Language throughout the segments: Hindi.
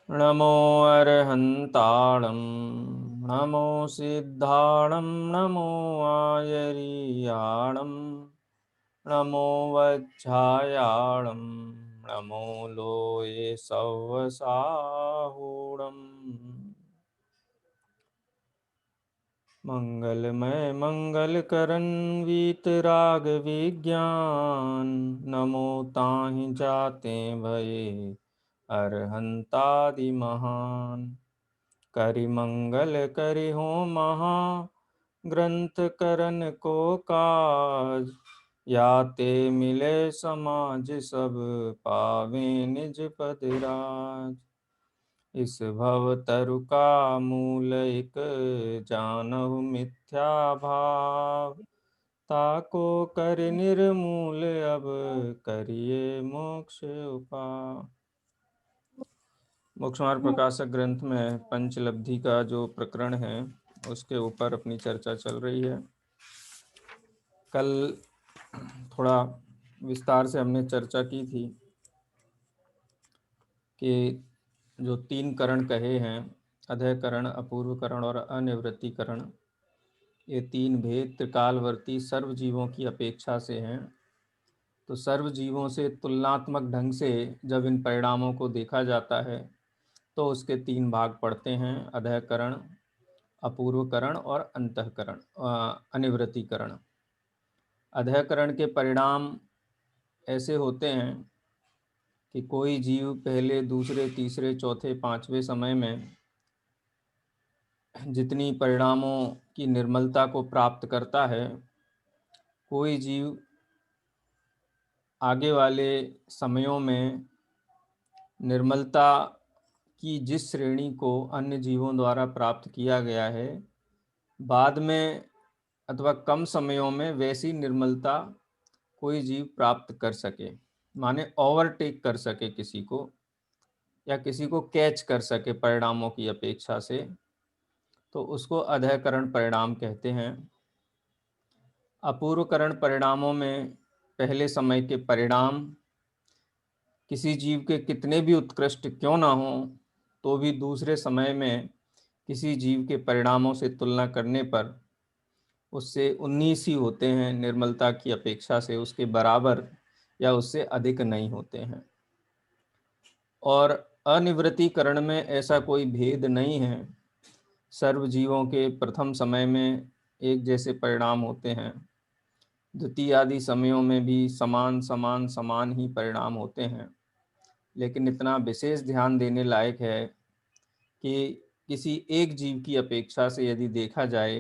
नमो अरहन्ताणं नमो सिद्धाणं नमो आयर्याणं नमो वज्झायाणं नमो लोये सवसाहूणम् मंगलमय मंगलकरण वीतराग विज्ञान नमो ताहि जाते भये अरहंतादि महान करि मंगल करि हो महा ग्रंथ करन को काज या ते मिले समाज सब पावे निज पद राज। इस भव तरु का मूल एक जानहु मिथ्या भाव ताको कर निर्मूल अब करिए मोक्ष उपाय। मोक्ष मार्ग प्रकाशक ग्रंथ में पंचलब्धि का जो प्रकरण है उसके ऊपर अपनी चर्चा चल रही है। कल थोड़ा विस्तार से हमने चर्चा की थी कि जो तीन करण कहे हैं, अधःकरण, अपूर्वकरण और अनिवृत्तिकरण, ये तीन भेद त्रिकालवर्ती सर्व जीवों की अपेक्षा से हैं। तो सर्व जीवों से तुलनात्मक ढंग से जब इन परिणामों को देखा जाता है तो उसके तीन भाग पड़ते हैं, अधःकरण, अपूर्वकरण और अंतःकरण, अनिवृत्तिकरण। अधःकरण के परिणाम ऐसे होते हैं कि कोई जीव पहले, दूसरे, तीसरे, चौथे, पांचवें समय में जितनी परिणामों की निर्मलता को प्राप्त करता है, कोई जीव आगे वाले समयों में निर्मलता की जिस श्रेणी को अन्य जीवों द्वारा प्राप्त किया गया है, बाद में अथवा कम समयों में वैसी निर्मलता कोई जीव प्राप्त कर सके, माने ओवरटेक कर सके किसी को, या किसी को कैच कर सके परिणामों की अपेक्षा से, तो उसको अधःकरण परिणाम कहते हैं। अपूर्वकरण परिणामों में पहले समय के परिणाम किसी जीव के कितने भी उत्कृष्ट क्यों ना हो, तो भी दूसरे समय में किसी जीव के परिणामों से तुलना करने पर उससे 19 ही होते हैं, निर्मलता की अपेक्षा से उसके बराबर या उससे अधिक नहीं होते हैं। और अनिवृत्तिकरण में ऐसा कोई भेद नहीं है। सर्व जीवों के प्रथम समय में एक जैसे परिणाम होते हैं, द्वितीय आदि समयों में भी समान समान समान ही परिणाम होते हैं। लेकिन इतना विशेष ध्यान देने लायक है कि किसी एक जीव की अपेक्षा से यदि देखा जाए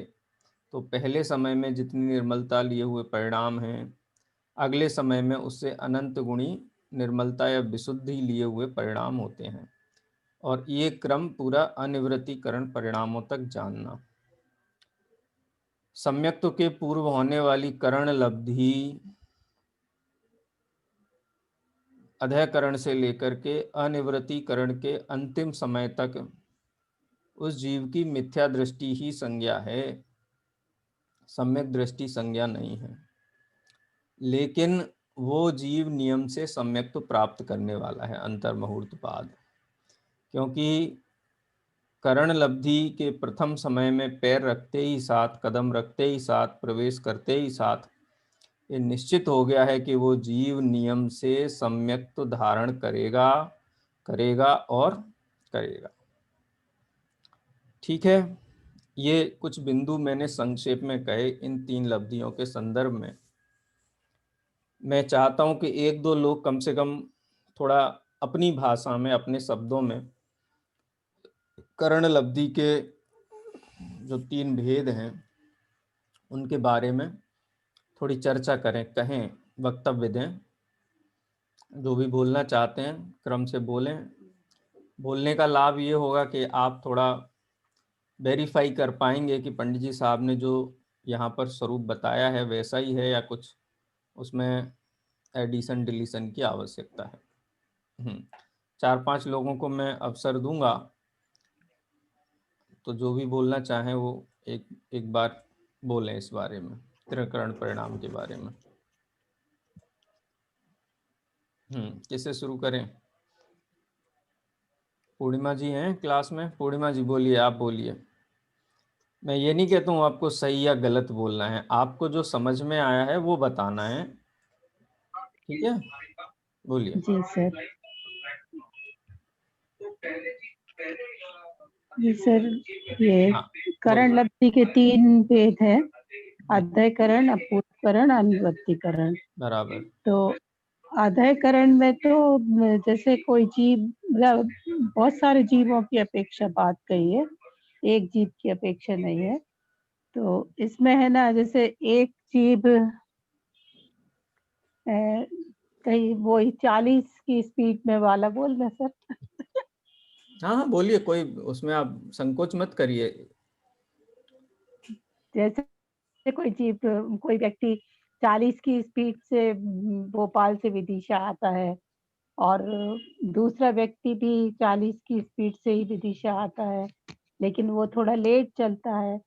तो पहले समय में जितनी निर्मलता लिए हुए परिणाम हैं, अगले समय में उससे अनंत गुणी निर्मलता या विशुद्धि लिए हुए परिणाम होते हैं। और ये क्रम पूरा अनिवृत्तिकरण परिणामों तक जानना। सम्यक्त्व के पूर्व होने वाली करण लब्धि अधःकरण से लेकर के अनिवृत्तिकरण के अंतिम समय तक उस जीव की मिथ्या दृष्टि ही संज्ञा है, सम्यक दृष्टि संज्ञा नहीं है। लेकिन वो जीव नियम से सम्यक्त्व प्राप्त करने वाला है अंतर्मुहूर्त बाद, क्योंकि करण लब्धि के प्रथम समय में पैर रखते ही साथ, कदम रखते ही साथ, प्रवेश करते ही साथ ये निश्चित हो गया है कि वो जीव नियम से सम्यक्त्व धारण करेगा, करेगा और करेगा। ठीक है, ये कुछ बिंदु मैंने संक्षेप में कहे इन तीन लब्धियों के संदर्भ में। मैं चाहता हूं कि एक दो लोग कम से कम थोड़ा अपनी भाषा में, अपने शब्दों में करण लब्धि के जो तीन भेद हैं उनके बारे में थोड़ी चर्चा करें, कहें, वक्तव्य दें। जो भी बोलना चाहते हैं क्रम से बोलें। बोलने का लाभ ये होगा कि आप थोड़ा वेरीफाई कर पाएंगे कि पंडित जी साहब ने जो यहाँ पर स्वरूप बताया है वैसा ही है या कुछ उसमें एडिशन डिलीशन की आवश्यकता है। 4-5 लोगों को मैं अवसर दूंगा, तो जो भी बोलना चाहें वो एक एक बार बोलें इस बारे में, त्रिकरण परिणाम के बारे में। किससे शुरू करें? पूर्णिमा जी हैं क्लास में? पूर्णिमा जी बोलिए, आप बोलिए। मैं ये नहीं कहता हूँ आपको सही या गलत बोलना है, आपको जो समझ में आया है वो बताना है, ठीक है? बोलिए। जी सर। जी सर, ये हाँ करण बोलिए। लब्धि के 3 भेद है, अध्ययकरण, अपूर्वकरण, अनुवर्तीकरण। बराबर। तो अध्ययकरण में तो जैसे कोई जीव, मतलब बहुत सारे जीवों की अपेक्षा बात कही है, एक जीव की अपेक्षा नहीं है। तो इसमें है ना, जैसे एक जीव कहीं वही 40 की स्पीड में वाला बोल रहे सर। हाँ हाँ बोलिए, कोई उसमें आप संकोच मत करिए। जैसे कोई जीव, कोई व्यक्ति 40 की स्पीड से भोपाल से विदिशा आता है, और दूसरा व्यक्ति भी 40 की स्पीड से ही विदिशा आता है, लेकिन वो थोड़ा लेट चलता है,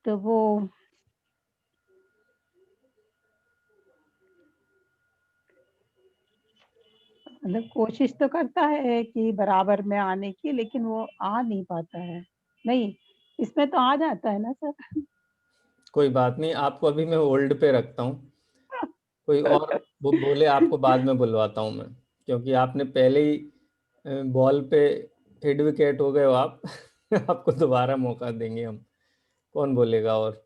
तो वो मतलब कोशिश तो करता है कि बराबर में आने की, लेकिन वो आ नहीं पाता है। नहीं, इसमें तो आ जाता है ना सर। कोई बात नहीं, आपको अभी मैं होल्ड पे रखता हूँ, कोई और वो बोले आपको बाद में बुलवाता हूँ मैं, क्योंकि आपने पहले ही बॉल पे हेड विकेट हो गए हो आप। आपको दोबारा मौका देंगे हम। कौन बोलेगा और?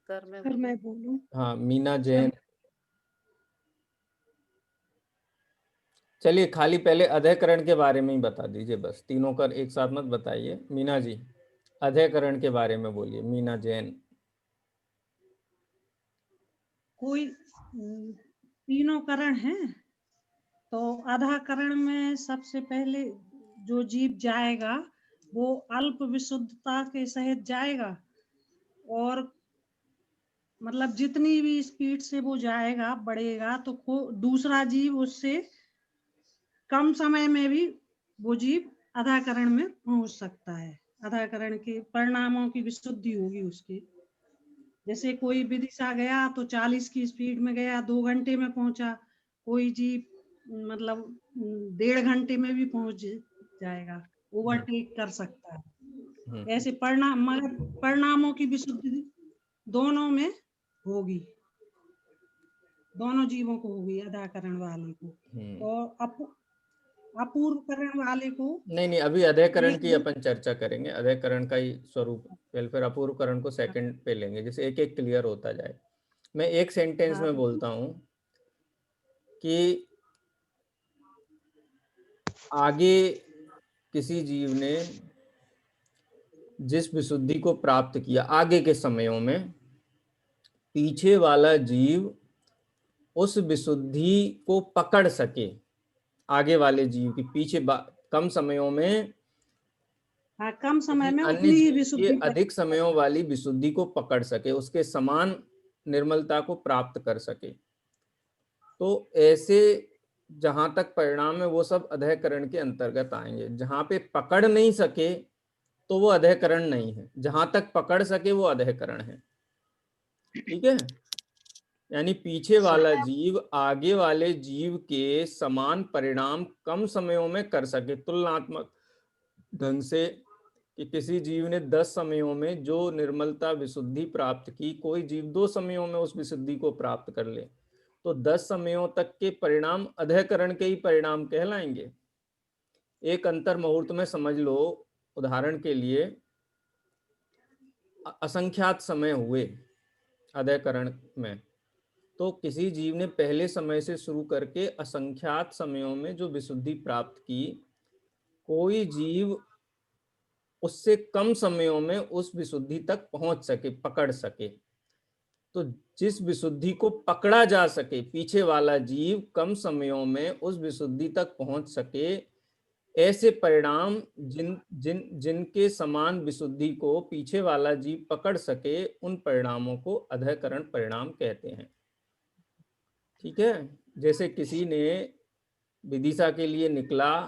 सर मैं बोलूं? हाँ मीना जैन। चलिए खाली पहले अधःकरण के बारे में ही बता दीजिए, बस तीनों का एक साथ मत बताइए। मीना जी अधःकरण के बारे में बोलिए, मीना जैन। कोई तीनों करण हैं, तो आधा करण में सबसे पहले जो जीव जाएगा वो अल्प विशुद्धता के सहित जाएगा, और मतलब जितनी भी स्पीड से वो जाएगा बढ़ेगा, तो दूसरा जीव उससे कम समय में भी वो जीव आधाकरण में पहुंच सकता है। आधाकरण के परिणामों की विशुद्धि होगी उसकी। जैसे कोई विदिशा गया तो 40 की स्पीड में गया, 2 घंटे में पहुंचा। कोई जीव मतलब 1.5 घंटे में भी पहुंच जाएगा, ओवरटेक कर सकता है। ऐसे मगर परिणामों की विशुद्धि दोनों में होगी, दोनों जीवों को होगी, अधाकरण वाले को और अपूर्वकरण वाले को। नहीं अभी अधःकरण एक की अपन चर्चा करेंगे, अधःकरण का ही स्वरूप, फिर अपूर्वकरण को सेकंड पे लेंगे, जैसे एक एक क्लियर होता जाए। मैं एक सेंटेंस में बोलता हूं कि आगे किसी जीव ने जिस विशुद्धि को प्राप्त किया, आगे के समयों में पीछे वाला जीव उस विशुद्धि को पकड़ सके, आगे वाले जीव के पीछे कम समयों में, कम समय में अन्य उतनी ही जीव के विशुद्धि अधिक समयों वाली विशुद्धि को पकड़ सके, उसके समान निर्मलता को प्राप्त कर सके। तो ऐसे जहां तक परिणाम है वो सब अधःकरण के अंतर्गत आएंगे। जहां पे पकड़ नहीं सके तो वो अधःकरण नहीं है, जहां तक पकड़ सके वो अधःकरण है। ठीक है? यानी पीछे वाला जीव आगे वाले जीव के समान परिणाम कम समयों में कर सके, तुलनात्मक ढंग से, कि किसी जीव ने 10 समयों में जो निर्मलता विशुद्धि प्राप्त की, कोई जीव 2 समयों में उस विशुद्धि को प्राप्त कर ले, तो 10 समयों तक के परिणाम अधःकरण के ही परिणाम कहलाएंगे। एक अंतर मुहूर्त में समझ लो, उदाहरण के लिए असंख्यात समय हुए अधःकरण में, तो किसी जीव ने पहले समय से शुरू करके असंख्यात समयों में जो विशुद्धि प्राप्त की, कोई जीव उससे कम समयों में उस विशुद्धि तक पहुंच सके, पकड़ सके। तो जिस विशुद्धि को पकड़ा जा सके, पीछे वाला जीव कम समयों में उस विशुद्धि तक पहुंच सके, ऐसे परिणाम जिनके समान विशुद्धि को पीछे वाला जीव पकड़ सके, उन परिणामों को अधःकरण परिणाम कहते हैं। ठीक है? जैसे किसी ने विदिशा के लिए निकला,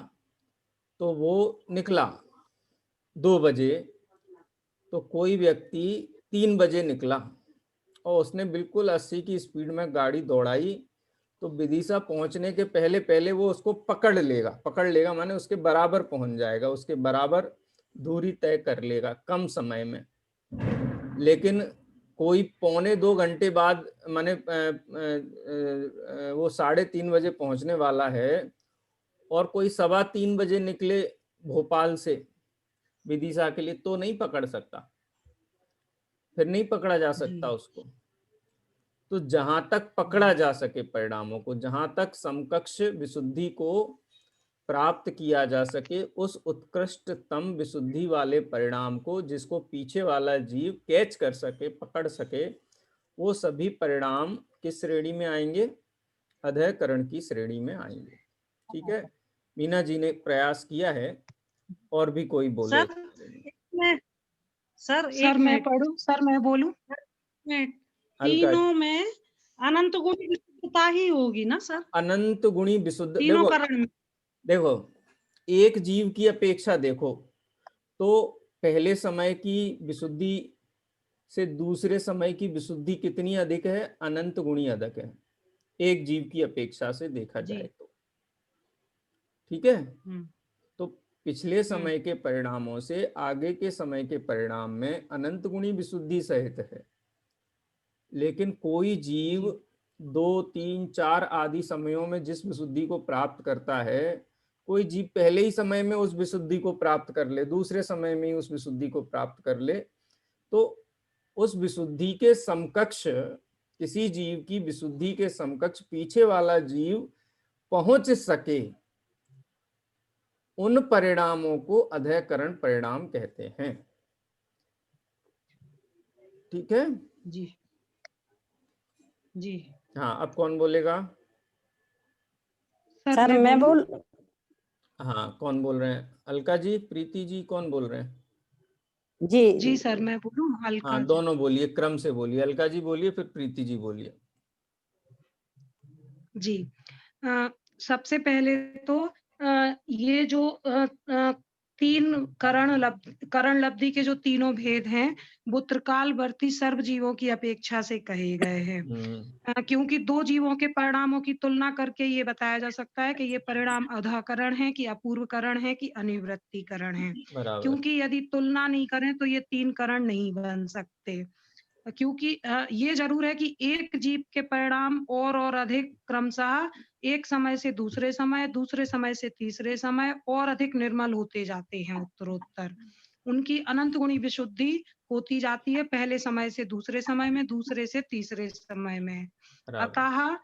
तो वो निकला 2 बजे, तो कोई व्यक्ति 3 बजे निकला, और उसने बिल्कुल 80 की स्पीड में गाड़ी दौड़ाई, तो विदिशा पहुंचने के पहले पहले वो उसको पकड़ लेगा माने उसके बराबर पहुंच जाएगा, उसके बराबर दूरी तय कर लेगा कम समय में। लेकिन कोई 1.25 घंटे बाद माने वो 3:30 बजे पहुंचने वाला है और कोई 3:15 बजे निकले भोपाल से विदिशा के लिए, तो नहीं पकड़ सकता, फिर नहीं पकड़ा जा सकता उसको। तो जहां तक पकड़ा जा सके परिणामों को, जहां तक समकक्ष विशुद्धि को प्राप्त किया जा सके, उस उत्कृष्टतम विशुद्धि वाले परिणाम को जिसको पीछे वाला जीव कैच कर सके, पकड़ सके, वो सभी परिणाम किस श्रेणी में आएंगे? अधःकरण की श्रेणी में आएंगे। ठीक है, मीना जी ने प्रयास किया है, और भी कोई बोले? सर मैं पढ़ूं, सर मैं बोलूं? तीनों में अनंत गुणी विशुद्धता ही होगी ना सर? अनंत गुणी विशुद्ध, तीनों करण में देखो एक जीव की अपेक्षा देखो तो पहले समय की विशुद्धि से दूसरे समय की विशुद्धि कितनी अधिक है? अनंत गुणी अधिक है, एक जीव की अपेक्षा से देखा जाए तो। ठीक है, तो पिछले समय के परिणामों से आगे के समय के परिणाम में अनंत गुणी विशुद्धि सहित है। लेकिन कोई जीव 2, 3, 4 आदि समयों में जिस विशुद्धि को प्राप्त करता है, कोई जीव पहले ही समय में उस विशुद्धि को प्राप्त कर ले, दूसरे समय में ही उस विशुद्धि को प्राप्त कर ले, तो उस विशुद्धि के समकक्ष, किसी जीव की विशुद्धि के समकक्ष पीछे वाला जीव पहुंच सके, उन परिणामों को अधःकरण परिणाम कहते हैं। ठीक है जी जी। हाँ, अब कौन बोलेगा? सर मैं बोल, हाँ, कौन बोल रहे हैं? अलका जी, प्रीति जी, कौन बोल रहे हैं? जी सर मैं बोलूं? अलका? हाँ, दोनों बोलिए, क्रम से बोलिए। अलका जी बोलिए, फिर प्रीति जी बोलिए। जी। सबसे पहले तो ये जो 3 करण लब्धि के जो तीनों भेद हैं, वो त्रिकालवर्ती सर्व जीवों की अपेक्षा से कहे गए हैं। क्योंकि 2 जीवों के परिणामों की तुलना करके ये बताया जा सकता है कि ये परिणाम अधःकरण है कि अपूर्वकरण है कि अनिवृत्तिकरण है। क्योंकि यदि तुलना नहीं करें तो ये 3 करण नहीं बन सकते। क्योंकि ये जरूर है कि एक जीव के परिणाम और अधिक क्रमशः एक समय से दूसरे समय, दूसरे समय से तीसरे समय और अधिक निर्मल होते जाते हैं उत्तरोत्तर। उनकी अनंत गुणी विशुद्धि होती जाती है पहले समय से दूसरे समय में, दूसरे से तीसरे समय में। अतः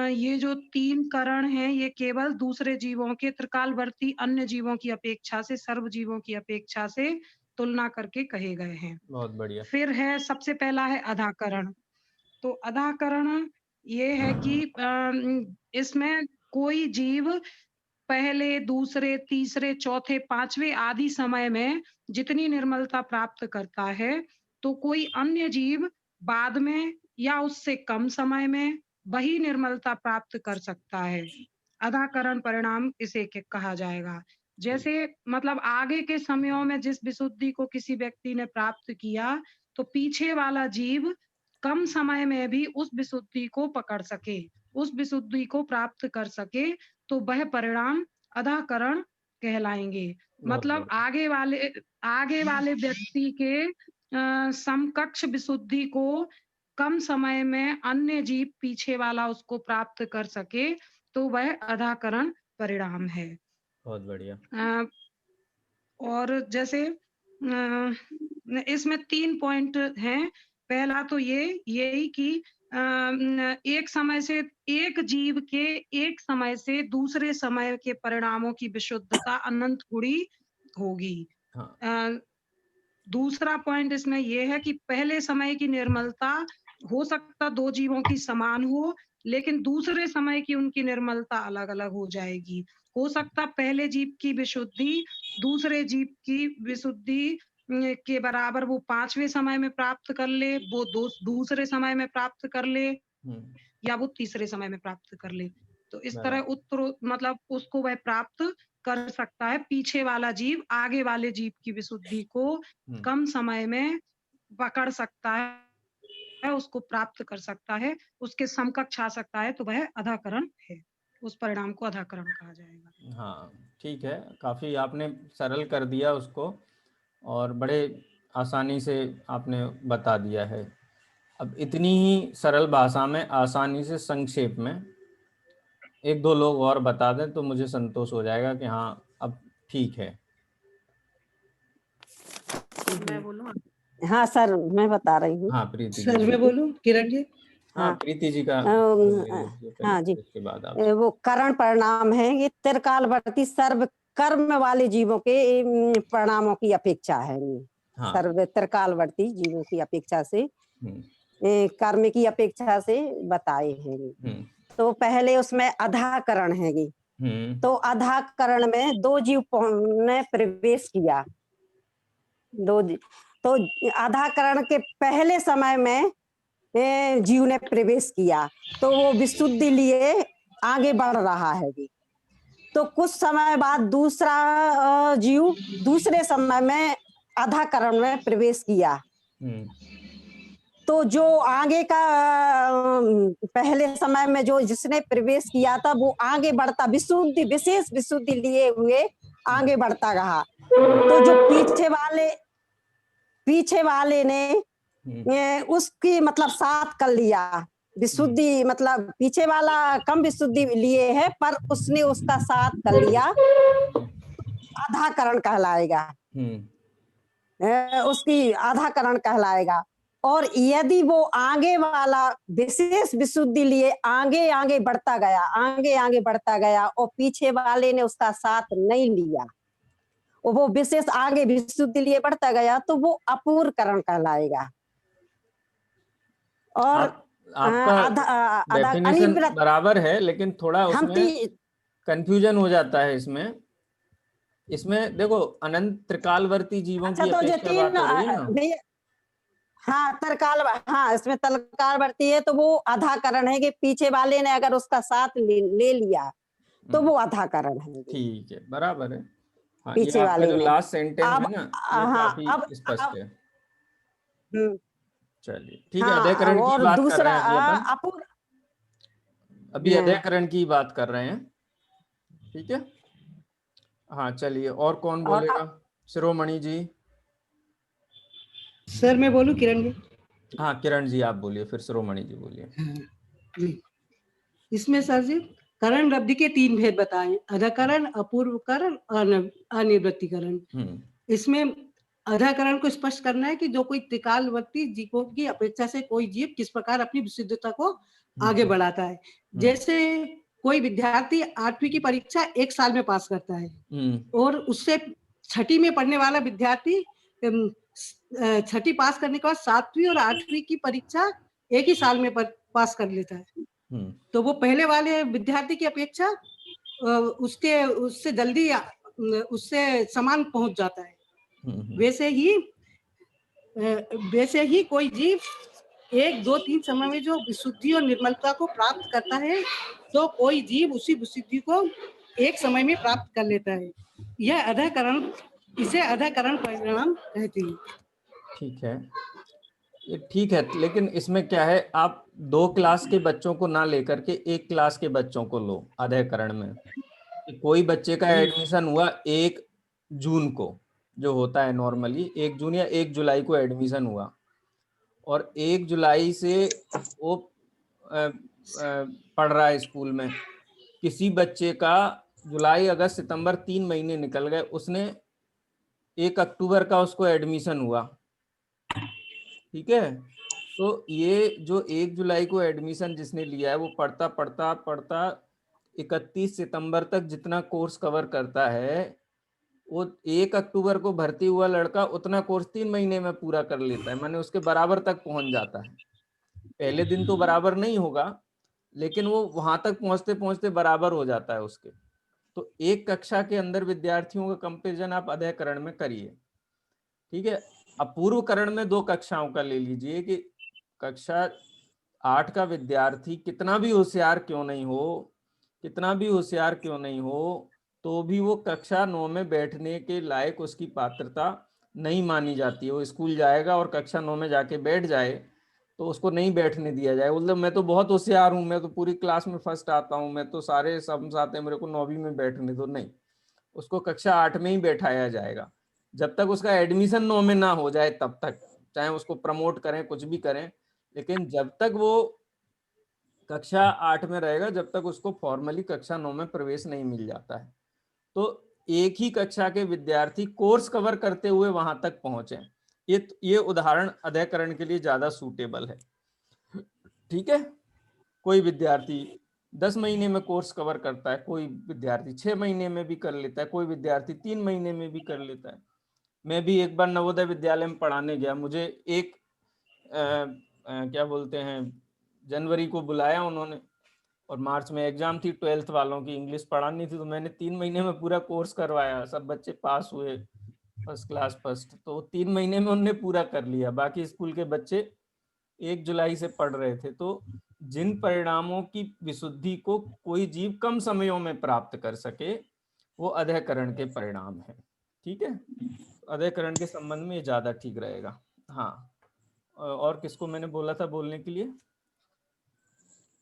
ये जो 3 करण हैं, ये केवल दूसरे जीवों के त्रिकालवर्ती अन्य जीवों की अपेक्षा से, सर्व जीवों की अपेक्षा से तुलना करके कहे गए हैं। बहुत बढ़िया। फिर है, सबसे पहला है अधःकरण। तो अधःकरण ये है कि इसमें कोई जीव पहले, दूसरे, तीसरे, चौथे, 5वें आदि समय में जितनी निर्मलता प्राप्त करता है, तो कोई अन्य जीव बाद में या उससे कम समय में वही निर्मलता प्राप्त कर सकता है। अधःकरण परिणाम इसे कहा जाएगा। जैसे मतलब आगे के समयों में जिस विशुद्धि को किसी व्यक्ति ने प्राप्त किया, तो पीछे वाला जीव कम समय में भी उस विशुद्धि को पकड़ सके, उस विशुद्धि को प्राप्त कर सके, तो वह परिणाम अधःकरण कहलाएंगे। मतलब आगे वाले व्यक्ति के समकक्ष विशुद्धि को कम समय में अन्य जीव पीछे वाला उसको प्राप्त कर सके, तो वह अधःकरण परिणाम है। बहुत बढ़िया। और जैसे इसमें 3 पॉइंट हैं। पहला तो यही कि एक जीव के एक समय से दूसरे समय के परिणामों की विशुद्धता अनंत गुणी होगी। दूसरा पॉइंट इसमें यह है कि पहले समय की निर्मलता हो सकता 2 जीवों की समान हो, लेकिन दूसरे समय की उनकी निर्मलता अलग-अलग हो जाएगी। हो सकता पहले जीव की विशुद्धि दूसरे जीव की विशुद्धि के बराबर वो 5वें समय में प्राप्त कर ले, वो दूसरे समय में प्राप्त कर ले, या वो तीसरे समय में प्राप्त कर ले। तो इस तरह मतलब उसको वह प्राप्त कर सकता है। पीछे वाला जीव आगे वाले जीव की विशुद्धि को कम समय में पकड़ सकता है है उसको प्राप्त कर सकता है, उसके समकक्ष आ सकता है, तो वह अधाकरण है। उस परिणाम को अधाकरण कहा जाएगा। हाँ, ठीक है, काफ़ी आपने सरल कर दिया उसको और बड़े आसानी से आपने बता दिया है। अब इतनी ही सरल भाषा में आसानी से संक्षेप में 1-2 लोग और बता दें तो मुझे संतोष हो जाएगा कि हाँ, अब ठीक है। मैं बोलूँ? हाँ सर, मैं बता रही हूँ। हाँ, प्रीति जी। सर मैं बोलूँ, किरण जी? हाँ, हाँ। प्रीति जी का बोल लीजिए पहले, हाँ जी, उसके बाद आप। वो करण परिणाम है, ये त्रिकालवर्ती सर्व कर्म वाले जीवों के परिणामों की अपेक्षा है। हाँ। सर्व त्रिकालवर्ती जीवों की अपेक्षा से, कर्म की अपेक्षा से बताए हैं। तो पहले उसमें अधाकरण है। तो अधाकरण में 2 जीव ने प्रवेश किया। तो अधाकरण के पहले समय में जीव ने प्रवेश किया, तो वो विशुद्धि लिए आगे बढ़ रहा है। तो कुछ समय बाद दूसरा जीव दूसरे समय में अधाकरण में प्रवेश किया। तो जो आगे का पहले समय में जो जिसने प्रवेश किया था वो आगे बढ़ता, विशुद्धि विशेष विशुद्धि लिए हुए आगे बढ़ता रहा। तो जो पीछे वाले ने उसकी मतलब साथ कर लिया विशुद्धि, मतलब पीछे वाला कम विशुद्धि लिए है पर उसने उसका साथ कर लिया, आधाकरण कहलाएगा। उसकी आधाकरण कहलाएगा। और यदि वो आगे वाला विशेष विशुद्धि लिए आगे आगे बढ़ता गया और पीछे वाले ने उसका साथ नहीं लिया, वो विशेष आगे विशुद्धि लिए बढ़ता गया, तो वो अपूर्वकरण कहलाएगा। और आपका डेफिनेशन बराबर है, लेकिन थोड़ा उसमें कंफ्यूजन हो जाता है। इसमें देखो, अनंत त्रिकालवर्ती जीवों की अपेक्षा बात हो रही है ना। हाँ, इसमें त्रिकालवर्ती है तो वो अधाकरण है कि पीछे वाले ने अगर उसका साथ ले लिया तो वो अधाकरण है। ठीक है, बराबर है। हाँ, पीछे ये आपका वाले जो ने लास्ट सेंटेंस है ना, ये काफी स्पष्ट है। चलिए, ठीक है। अधेकरण की बात कर रहे हैं अभी अपन। अभी अधेकरण की बात कर रहे हैं, ठीक है। हाँ, चलिए, और कौन बोलेगा? शिरोमणि जी। सर मैं बोलूं, किरण जी? हाँ, किरण जी आप बोलिए, फिर शिरोमणि जी बोलिए। जी, इसमें सर जी करण रब्धि के 3 भेद बताए, अधाकरण, अपूर्वकरण, अनिवृत्तिकरण। इसमें अधाकरण को स्पष्ट करना है कि जो कोई त्रिकालवर्ती जीवों की अपेक्षा से कोई जीव किस प्रकार अपनी विशुद्धता को आगे बढ़ाता है। जैसे कोई विद्यार्थी 8वीं की परीक्षा 1 साल में पास करता है और उससे 6ठी में पढ़ने वाला विद्यार्थी 6ठी पास करने के बाद 7वीं और 8वीं की परीक्षा एक ही साल में पास कर लेता है। तो वो पहले वाले विद्यार्थी की अपेक्षा उससे जल्दी उससे समान पहुंच जाता है। वैसे ही कोई जीव 1, 2, 3 समय में जो विशुद्धि और निर्मलता को प्राप्त करता है, तो कोई जीव उसी विशुद्धि को एक समय में प्राप्त कर लेता है। यह अधाकरण, इसे अधाकरण परिणाम कहते हैं। ठीक है, ये ठीक है, लेकिन इसमें क्या है, आप 2 क्लास के बच्चों को ना लेकर के 1 क्लास के बच्चों को लो अधेकरण में। कोई बच्चे का एडमिशन हुआ 1 जून को, जो होता है नॉर्मली 1 जून या 1 जुलाई को एडमिशन हुआ, और 1 जुलाई से वो पढ़ रहा है स्कूल में। किसी बच्चे का जुलाई, अगस्त, सितंबर 3 महीने निकल गए, उसने 1 अक्टूबर का उसको एडमिशन हुआ, ठीक है। तो ये जो 1 जुलाई को एडमिशन जिसने लिया है, वो पढ़ता पढ़ता पढ़ता 31 सितंबर तक जितना कोर्स कवर करता है, वो 1 अक्टूबर को भर्ती हुआ लड़का उतना कोर्स 3 महीने में पूरा कर लेता है, माने उसके बराबर तक पहुंच जाता है। पहले दिन तो बराबर नहीं होगा, लेकिन वो वहां तक पहुंचते पहुंचते बराबर हो जाता है उसके। तो एक कक्षा के अंदर विद्यार्थियों का कंपेरिजन आप अधेकरण में करिए, ठीक है। अपूर्वकरण में 2 कक्षाओं का ले लीजिए कि कक्षा 8 का विद्यार्थी कितना भी होशियार क्यों नहीं हो, तो भी वो कक्षा 9 में बैठने के लायक उसकी पात्रता नहीं मानी जाती है। वो स्कूल जाएगा और कक्षा 9 में जाके बैठ जाए तो उसको नहीं बैठने दिया जाए। मतलब मैं तो बहुत होशियार हूँ, मैं तो पूरी क्लास में फर्स्ट आता हूँ, मैं तो सारे सम्स आते हैं, मेरे को 9वीं में बैठने दो, नहीं, उसको कक्षा 8 में ही बैठाया जाएगा। जब तक उसका एडमिशन 9 में ना हो जाए तब तक, चाहे उसको प्रमोट करें, कुछ भी करें, लेकिन जब तक वो कक्षा 8 में रहेगा, जब तक उसको फॉर्मली कक्षा 9 में प्रवेश नहीं मिल जाता है। तो एक ही कक्षा के विद्यार्थी कोर्स कवर करते हुए वहां तक पहुंचे, ये उदाहरण अध्ययकरण के लिए ज्यादा सूटेबल है। ठीक है, कोई विद्यार्थी 10 महीने में कोर्स कवर करता है, कोई विद्यार्थी 6 महीने में भी कर लेता है, कोई विद्यार्थी 3 महीने में भी कर लेता है। मैं भी एक बार नवोदय विद्यालय में पढ़ाने गया, मुझे एक क्या बोलते हैं, जनवरी को बुलाया उन्होंने, और मार्च में एग्जाम थी 12th वालों की, इंग्लिश पढ़ानी थी, तो मैंने 3 महीने में पूरा कोर्स करवाया, सब बच्चे पास हुए, फर्स्ट क्लास फर्स्ट। तो 3 महीने में उन्होंने पूरा कर लिया, बाकी स्कूल के बच्चे 1 जुलाई से पढ़ रहे थे। तो जिन परिणामों की विशुद्धि को कोई जीव कम समयों में प्राप्त कर सके, वो अध्ययकरण के परिणाम है। ठीक है, अध्ययकरण के संबंध में ज्यादा ठीक रहेगा। हाँ, और किसको मैंने बोला था बोलने के लिए?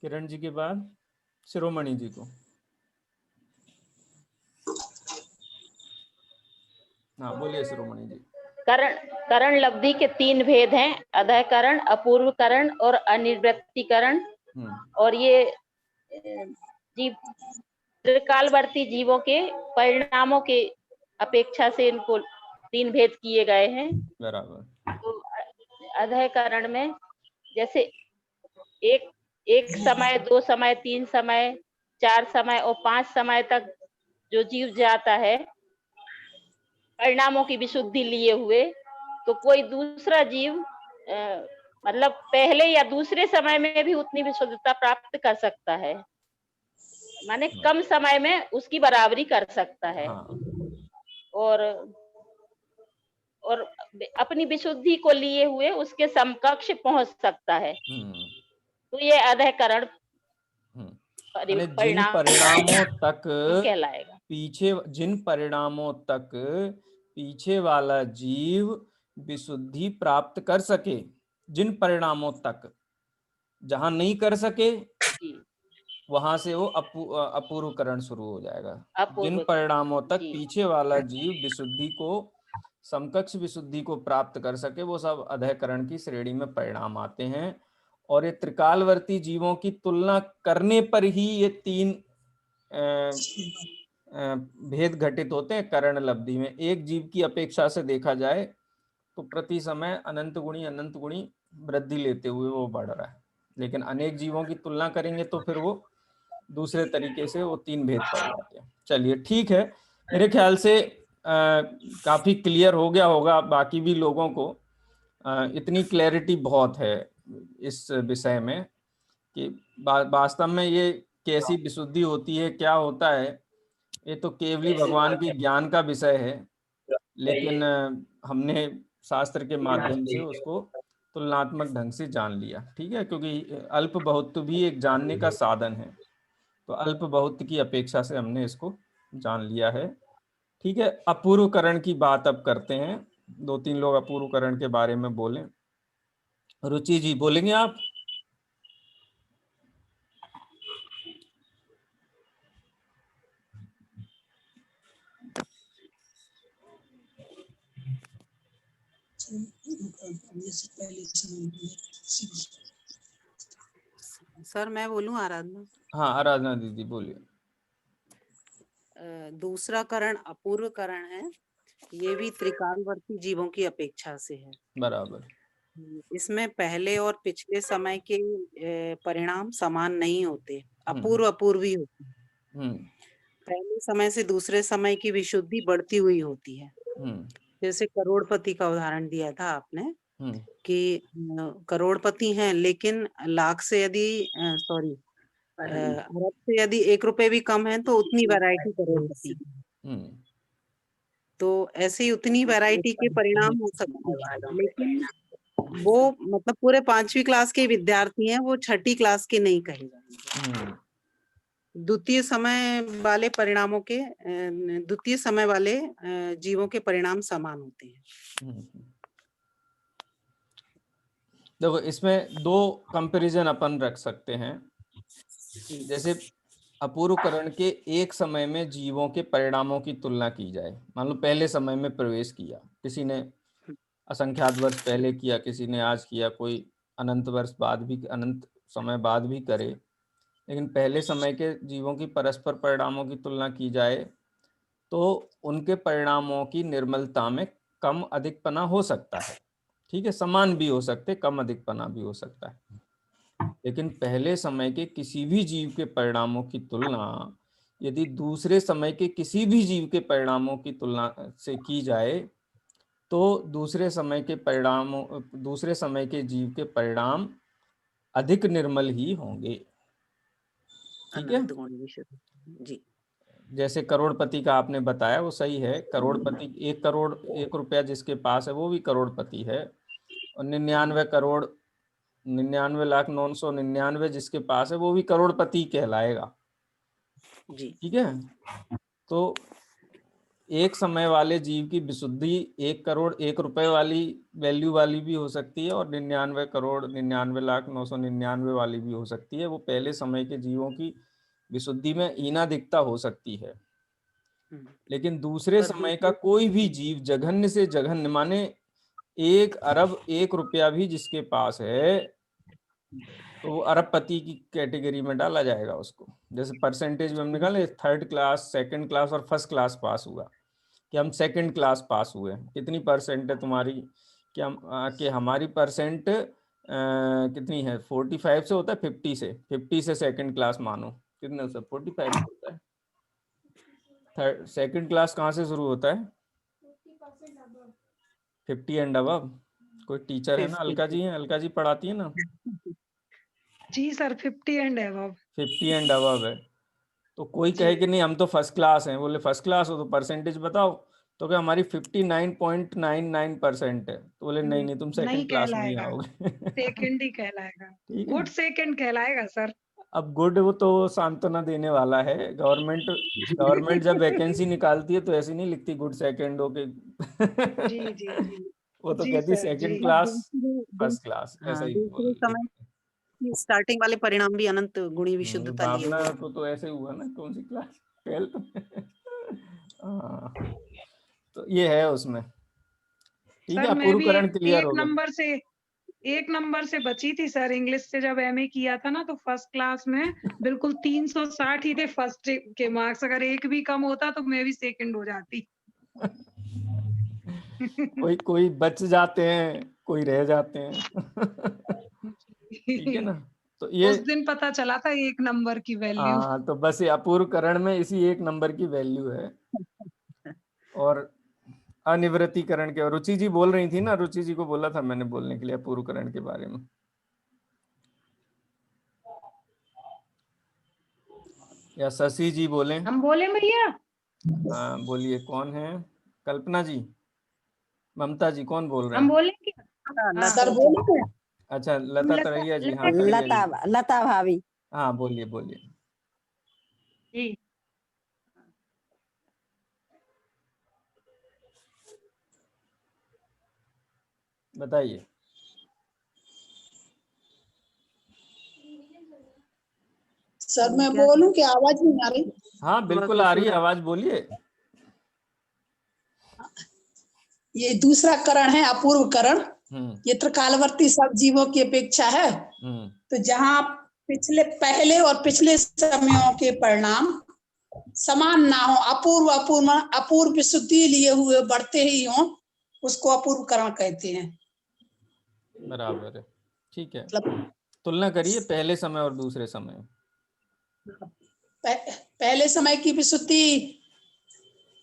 किरण जी के बाद शिरोमणि जी को। हाँ बोलिए शिरोमणि जी। करण लब्धि के 3 भेद हैं, अध्ययकरण, अपूर्वकरण और अनिवृत्तीकरण। और ये जीव त्रिकालवर्ती जीवों के परिणामों के अपेक्षा से इनको 3 भेद किए गए हैं। बराबर। तो अध्ययकरण में जैसे एक समय, 2 समय, 3 समय, 4 समय और 5 समय तक जो जीव जाता है परिणामों की विशुद्धि लिए हुए, तो कोई दूसरा जीव मतलब पहले या दूसरे समय में भी उतनी विशुद्धता प्राप्त कर सकता है, माने कम समय में उसकी बराबरी कर सकता है। हाँ। और अपनी विशुद्धि को लिए हुए उसके समकक्ष पहुंच सकता है। तो ये अध्ययकरण जिन परिणामों तक कहलाएगा। जिन परिणामों तक पीछे वाला जीव विशुद्धि प्राप्त कर सके, जिन परिणामों तक, जहां नहीं कर सके वहां से वो अपूर्वकरण शुरू हो जाएगा। जिन परिणामों तक पीछे वाला जीव विशुद्धि को, समकक्ष विशुद्धि को प्राप्त कर सके, वो सब अध्ययकरण की श्रेणी में परिणाम आते हैं। और ये त्रिकालवर्ती जीवों की तुलना करने पर ही ये 3 भेद घटित होते हैं करण लब्धि में। एक जीव की अपेक्षा से देखा जाए तो प्रति समय अनंत गुणी वृद्धि लेते हुए वो बढ़ रहा है, लेकिन अनेक जीवों की तुलना करेंगे तो फिर वो दूसरे तरीके से वो 3 भेद पड़ जाते हैं। चलिए ठीक है, मेरे ख्याल से काफी क्लियर हो गया होगा बाकी भी लोगों को। इतनी क्लैरिटी बहुत है इस विषय में कि वास्तव में ये कैसी विशुद्धि होती है, क्या होता है, ये तो केवली भगवान के ज्ञान का विषय है, लेकिन हमने शास्त्र के माध्यम से उसको तुलनात्मक ढंग से जान लिया। ठीक है, क्योंकि अल्प बहुत भी एक जानने का साधन है, तो अल्प बहुत की अपेक्षा से हमने इसको जान लिया है। ठीक है, अपूर्वकरण की बात अब करते हैं। 2-3 लोग अपूर्वकरण के बारे में बोलें। रुचि जी बोलेंगे आप? सर मैं बोलूं आराधना? हाँ आराधना दीदी बोलिए। दूसरा करण अपूर्व करण है, ये भी त्रिकालवर्ती जीवों की अपेक्षा से है। बराबर। इसमें पहले और पिछले समय के परिणाम समान नहीं होते, अपूर्व अपूर्वी होते हैं। पहले समय से दूसरे समय की विशुद्धि बढ़ती हुई होती है। जैसे करोड़पति का उदाहरण दिया था आपने कि करोड़पति हैं, लेकिन लाख से यदि अरब से यदि 1 रुपए भी कम है तो उतनी वैरायटी करोड़पति। तो ऐसे ही उतनी वैरायटी के परिणाम हो सकते हैं, लेकिन वो मतलब पूरे 5वीं क्लास के विद्यार्थी हैं, वो 6ठी क्लास के नहीं कहे जाएंगे। द्वितीय समय वाले परिणामों के द्वितीय समय वाले जीवों के परिणाम समान होते हैं। देखो इसमें दो कंपैरिजन अपन रख सकते हैं। जैसे अपूर्वकरण के एक समय में जीवों के परिणामों की तुलना की जाए। मान लो पहले समय में प्रवेश किया, किसी ने असंख्यात वर्ष पहले किया, किसी ने आज किया, कोई अनंत वर्ष बाद भी, अनंत समय बाद भी करे, लेकिन पहले समय के जीवों की परस्पर परिणामों की तुलना की जाए तो उनके परिणामों की निर्मलता में कम अधिकपना हो सकता है। ठीक है, समान भी हो सकते, कम अधिकपना भी हो सकता है। लेकिन पहले समय के किसी भी जीव के परिणामों की तुलना यदि दूसरे समय के किसी भी जीव के परिणामों की तुलना से की जाए तो दूसरे समय के जीव के परिणाम अधिक निर्मल ही होंगे। ठीक है, जी। जैसे करोड़पति का आपने बताया वो सही है। करोड़पति 1 करोड़ 1 रुपया जिसके पास है वो भी करोड़पति है, और 99,99,999 जिसके पास है वो भी करोड़पति कहलाएगा। जी। ठीक है, तो एक समय वाले जीव की विशुद्धि 1 करोड़ 1 रुपए वाली वैल्यू वाली भी हो सकती है और 99,99,999 वाली भी हो सकती है। वो पहले समय के जीवों की विशुद्धि में हीनाधिकता हो सकती है। लेकिन दूसरे समय का कोई भी जीव जघन्य से जघन्य, माने 1 अरब 1 रुपया भी जिसके पास है तो वो अरबपति की कैटेगरी में डाला जाएगा उसको। जैसे परसेंटेज में हम निकाले 3rd क्लास, 2nd क्लास और 1st क्लास पास हुआ, कि हम 2nd क्लास पास हुए, कितनी परसेंट है तुम्हारी, कि हमारी परसेंट कितनी है, 45 से होता है, 50 से 2nd क्लास मानो, कितने से 45 होता है। 2nd क्लास कहाँ से शुरू होता है, 50 एंड अबव। कोई टीचर है ना, अलका जी है, अलका जी पढ़ाती है ना। जी sir, 50 and above. 50 and above है। तो कोई कहे कि नहीं हम तो 1st क्लास हैं, बोले 1st क्लास हो तो परसेंटेज बताओ, तो क्या हमारी 59.99% है, तो बोले नहीं नहीं तुम 2nd क्लास में ही आओगे। सेकंड ही कहलाएगा, ठीक है, गुड सेकंड कहलाएगा सर। अब गुड वो तो सांत्वना देने वाला है। गवर्नमेंट जब वैकेंसी निकालती है तो ऐसी नहीं लिखती गुड सेकंड हो के। जी जी जी। वो तो जी कहती सर, 2nd जी। क्लास 1st क्लास ऐसा हाँ, ही दूसरे समय की स्टार्टिंग वाले परिणाम भी अनंत गुणी विशुद्धता लिए भावना हुए। को तो ऐसे हुआ ना, कौन सी क्लास, 12th में। तो ये है उसमें। ठीक है, सर मैं भी अपूर्वकरण क्लियर हो गया। एक नंबर से बची थी सर इंग्लिश से, जब एमए किया था ना तो 1st क्लास में बिल्कुल 360 ही थे फर्स्ट के मार्क्स। अगर एक भी कम होता तो मैं भी सेकंड हो जाती। कोई बच जाते हैं, कोई रह जाते हैं। ठीक है ना, तो ये उस दिन पता चला था 1 नंबर की वैल्यू। तो बस ये अपूर्वकरण में इसी 1 नंबर की वैल्यू है। और अनिवृत्तीकरण के, रुचि जी बोल रही थी ना, रुचि जी को बोला था मैंने बोलने के लिए अपूर्वकरण के बारे में। या शशि जी बोले। हम बोले भैया? हाँ बोलिए, कौन है, कल्पना जी, ममता जी, कौन बोल रहे हम हैं? बोले क्या? हाँ, सर बोले? अच्छा, लता तरैया जी। हाँ लता भाभी। हाँ बोलिए बोलिए। जी। बताइए। सर मैं बोलूं कि आवाज नहीं आ रही? हाँ बिल्कुल आ रही है आवाज, बोलिए। ये दूसरा करण है अपूर्व करण। ये त्रिकालवर्ती सब जीवों की अपेक्षा है। तो जहाँ पहले और पिछले समयों के परिणाम समान ना हो, अपूर्व विशुद्धि लिए हुए बढ़ते ही हो, उसको अपूर्व करण कहते हैं। बराबर है, ठीक है। तुलना करिए पहले समय और दूसरे समय। पहले समय की विशुद्धि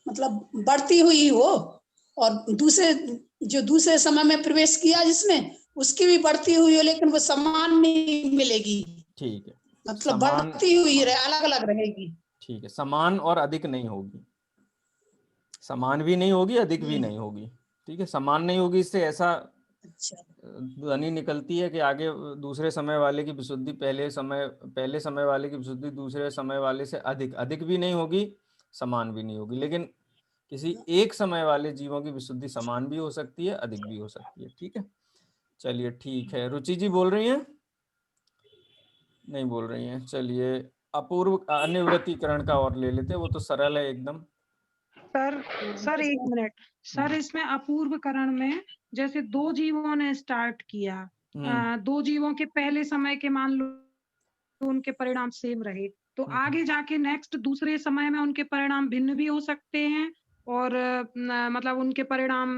मतलब बढ़ती हुई हो, और दूसरे समय में प्रवेश किया जिसमें, उसकी भी बढ़ती हुई हो, लेकिन वो समान नहीं मिलेगी। ठीक है, मतलब बढ़ती हुई अलग अलग रहेगी। ठीक है, समान और अधिक नहीं होगी, समान भी नहीं होगी, अधिक भी नहीं होगी। ठीक है, समान नहीं होगी, इससे ऐसा ध्वनि निकलती है कि आगे दूसरे समय वाले की विशुद्धि पहले समय वाले की विशुद्धि दूसरे समय वाले से अधिक भी नहीं होगी, समान भी नहीं होगी। लेकिन किसी एक समय वाले जीवों की विशुद्धि समान भी हो सकती है, अधिक भी हो सकती है। ठीक है, चलिए ठीक है। रुचि जी बोल रही हैं? नहीं बोल रही हैं। चलिए अपूर्व अनिवृत्तीकरण का और ले लेते हैं, वो तो सरल है एकदम। सर एक मिनट सर, इसमें अपूर्वकरण में जैसे दो जीवों ने स्टार्ट किया, दो जीवों के पहले समय के मान लो उनके परिणाम सेम रहे, तो आगे जाके नेक्स्ट दूसरे समय में उनके परिणाम भिन्न भी हो सकते हैं और मतलब उनके परिणाम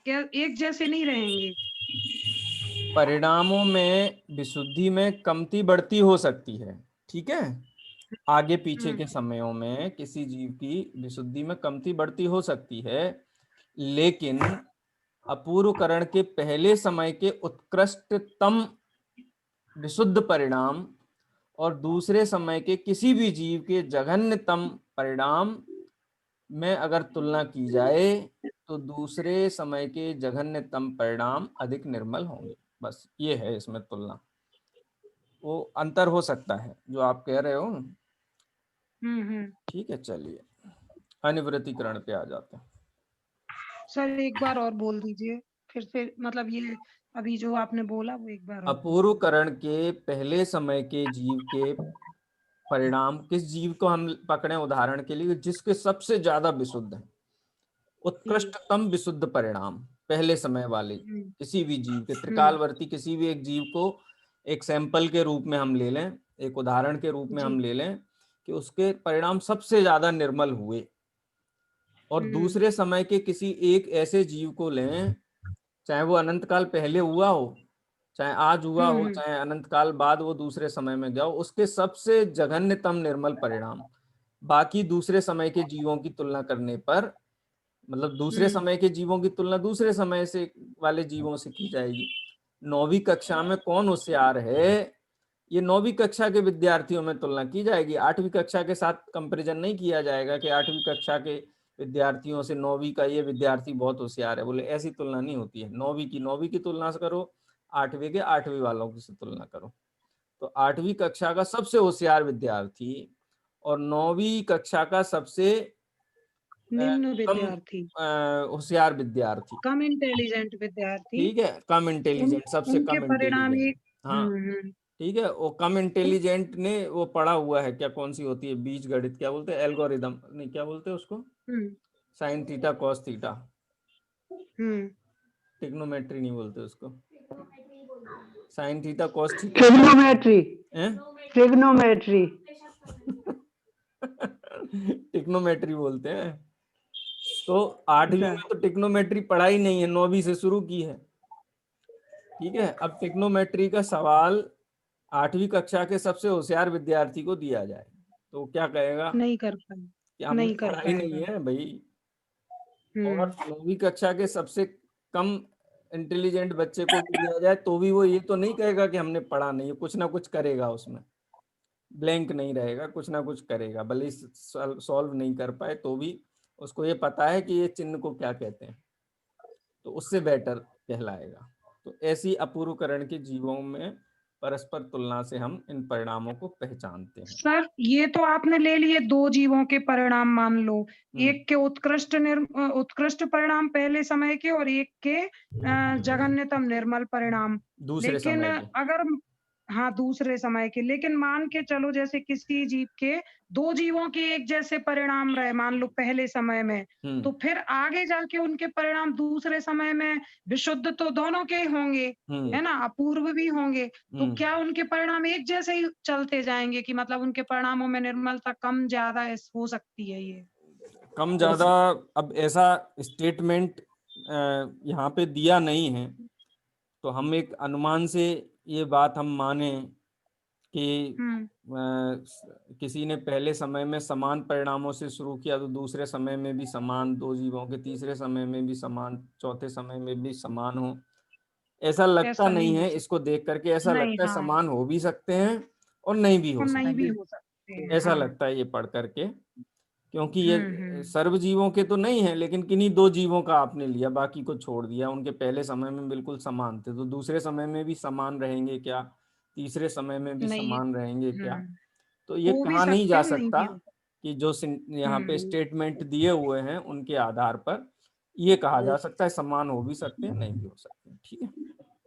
एक जैसे नहीं रहेंगे। परिणामों में विशुद्धि में कमती बढ़ती हो सकती है, ठीक है। आगे पीछे के समयों में किसी जीव की विशुद्धि में कमती बढ़ती हो सकती है, लेकिन अपूर्वकरण के पहले समय के उत्कृष्टतम विशुद्ध परिणाम और दूसरे समय के किसी भी जीव के जघन्यतम परिणाम में अगर तुलना की जाए तो दूसरे समय के जघन्यतम परिणाम अधिक निर्मल होंगे। बस ये है इसमें तुलना। वो अंतर हो सकता है जो आप कह रहे हो। ठीक है, चलिए अनिवृत्तीकरण पे आ जाते हैं। सर एक बार और बोल दीजिए फिर से, मतलब ये अभी जो आपने बोला वो एक बार और। अपूर्वकरण के पहले समय के जीव के परिणाम, किस जीव को हम पकड़े उदाहरण के लिए, जिसके सबसे ज्यादा विशुद्ध है, उत्कृष्टतम विशुद्ध परिणाम पहले समय वाले किसी भी जीव के, त्रिकालवर्ती किसी भी एक जीव को एक सैंपल के रूप में हम ले लें, एक उदाहरण के रूप में हम ले लें कि उसके परिणाम सबसे ज्यादा निर्मल हुए, और दूसरे समय के किसी एक ऐसे जीव को लें, चाहे वो अनंत काल पहले हुआ हो, चाहे आज हुआ हो, चाहे अनंत काल बाद वो दूसरे समय में गया हो, उसके सबसे जघन्यतम निर्मल परिणाम बाकी दूसरे समय के जीवों की तुलना करने पर, मतलब दूसरे समय के जीवों की तुलना दूसरे समय से वाले जीवों से की जाएगी। 9वीं कक्षा में कौन होशियार है, ये 9वीं कक्षा के विद्यार्थियों में तुलना की जाएगी। 8वीं कक्षा के साथ कंपैरिजन नहीं किया जाएगा कि 8वीं कक्षा के विद्यार्थियों से 9वीं का ये विद्यार्थी बहुत होशियार है, बोले ऐसी तुलना नहीं होती है। 9वीं की तुलना करो, 8वीं के 8वीं वालों की से तुलना करो। तो 8वीं कक्षा का सबसे होशियार विद्यार्थी और 9वीं कक्षा का सबसे निम्न विद्यार्थी, होशियार विद्यार्थी, कम इंटेलिजेंट विद्यार्थी, ठीक है, कम इंटेलिजेंट, सबसे उनके कम परिणाम इंटेलिजेंट। एक। हाँ ठीक है, वो कम इंटेलिजेंट ने वो पढ़ा हुआ है, क्या कौन सी होती है बीज गणित, क्या बोलते हैं, एल्गोरिदम नहीं, क्या बोलते हैं उसको, sine theta cos theta, trigonometry नहीं बोलते उसको, sine theta cos theta, trigonometry, trigonometry trigonometry बोलते हैं। तो 8वीं में तो टिग्नोमेट्री पढ़ाई नहीं है, 9वीं से शुरू की है, ठीक है। अब टिग्नोमेट्री का सवाल 8वीं कक्षा के सबसे होशियार विद्यार्थी को दिया जाए तो क्या कहेगा, नहीं कर पाए, कि हमने नहीं कर पढ़ाई नहीं है भाई। और 9वीं कक्षा के सबसे कम इंटेलिजेंट बच्चे को भी दिया जाए तो भी वो ये तो नहीं कहेगा कि हमने पढ़ा नहीं है, कुछ ना कुछ करेगा, उसमें ब्लैंक नहीं रहेगा, कुछ ना कुछ करेगा, भले सॉल्व नहीं कर पाए तो भी उसको ये पता है कि ये चिन्ह को क्या कहते हैं, तो उससे बेटर कहलाएगा। तो ऐसी अपूर्वकरण के जीवों में परस्पर तुलना से हम इन परिणामों को पहचानते हैं। सर ये तो आपने ले लिए दो जीवों के परिणाम, मान लो एक के उत्कृष्ट परिणाम पहले समय के और एक के जघन्यतम निर्मल परिणाम दूसरे लेकिन समय के। अगर हाँ दूसरे समय के, लेकिन मान के चलो जैसे किसी जीव के दो जीवों के एक जैसे परिणाम रहे मान लो पहले समय में, तो फिर आगे जाके उनके परिणाम दूसरे समय में विशुद्ध तो दोनों के होंगे, है ना, अपूर्व भी होंगे, तो क्या उनके परिणाम एक जैसे ही चलते जाएंगे कि मतलब उनके परिणामों में निर्मलता कम ज्यादा हो सकती है? ये कम ज्यादा अब ऐसा स्टेटमेंट यहाँ पे दिया नहीं है, तो हम एक अनुमान से ये बात हम माने कि किसी ने पहले समय में समान परिणामों से शुरू किया तो दूसरे समय में भी समान, दो जीवों के तीसरे समय में भी समान, चौथे समय में भी समान हो, ऐसा लगता नहीं है। इसको देख करके ऐसा लगता है समान हो भी सकते हैं और नहीं भी हो सकते, ऐसा लगता है ये पढ़ करके, क्योंकि ये सर्व जीवों के तो नहीं है, लेकिन किन्हीं दो जीवों का आपने लिया, बाकी को छोड़ दिया। उनके पहले समय में बिल्कुल समान थे, तो दूसरे समय में भी समान रहेंगे क्या, तीसरे समय में भी समान रहेंगे क्या, तो ये कहा नहीं जा सकता कि जो यहाँ पे स्टेटमेंट दिए हुए हैं उनके आधार पर ये कहा जा सकता है समान हो भी सकते हैं, नहीं भी हो सकते हैं, ठीक है।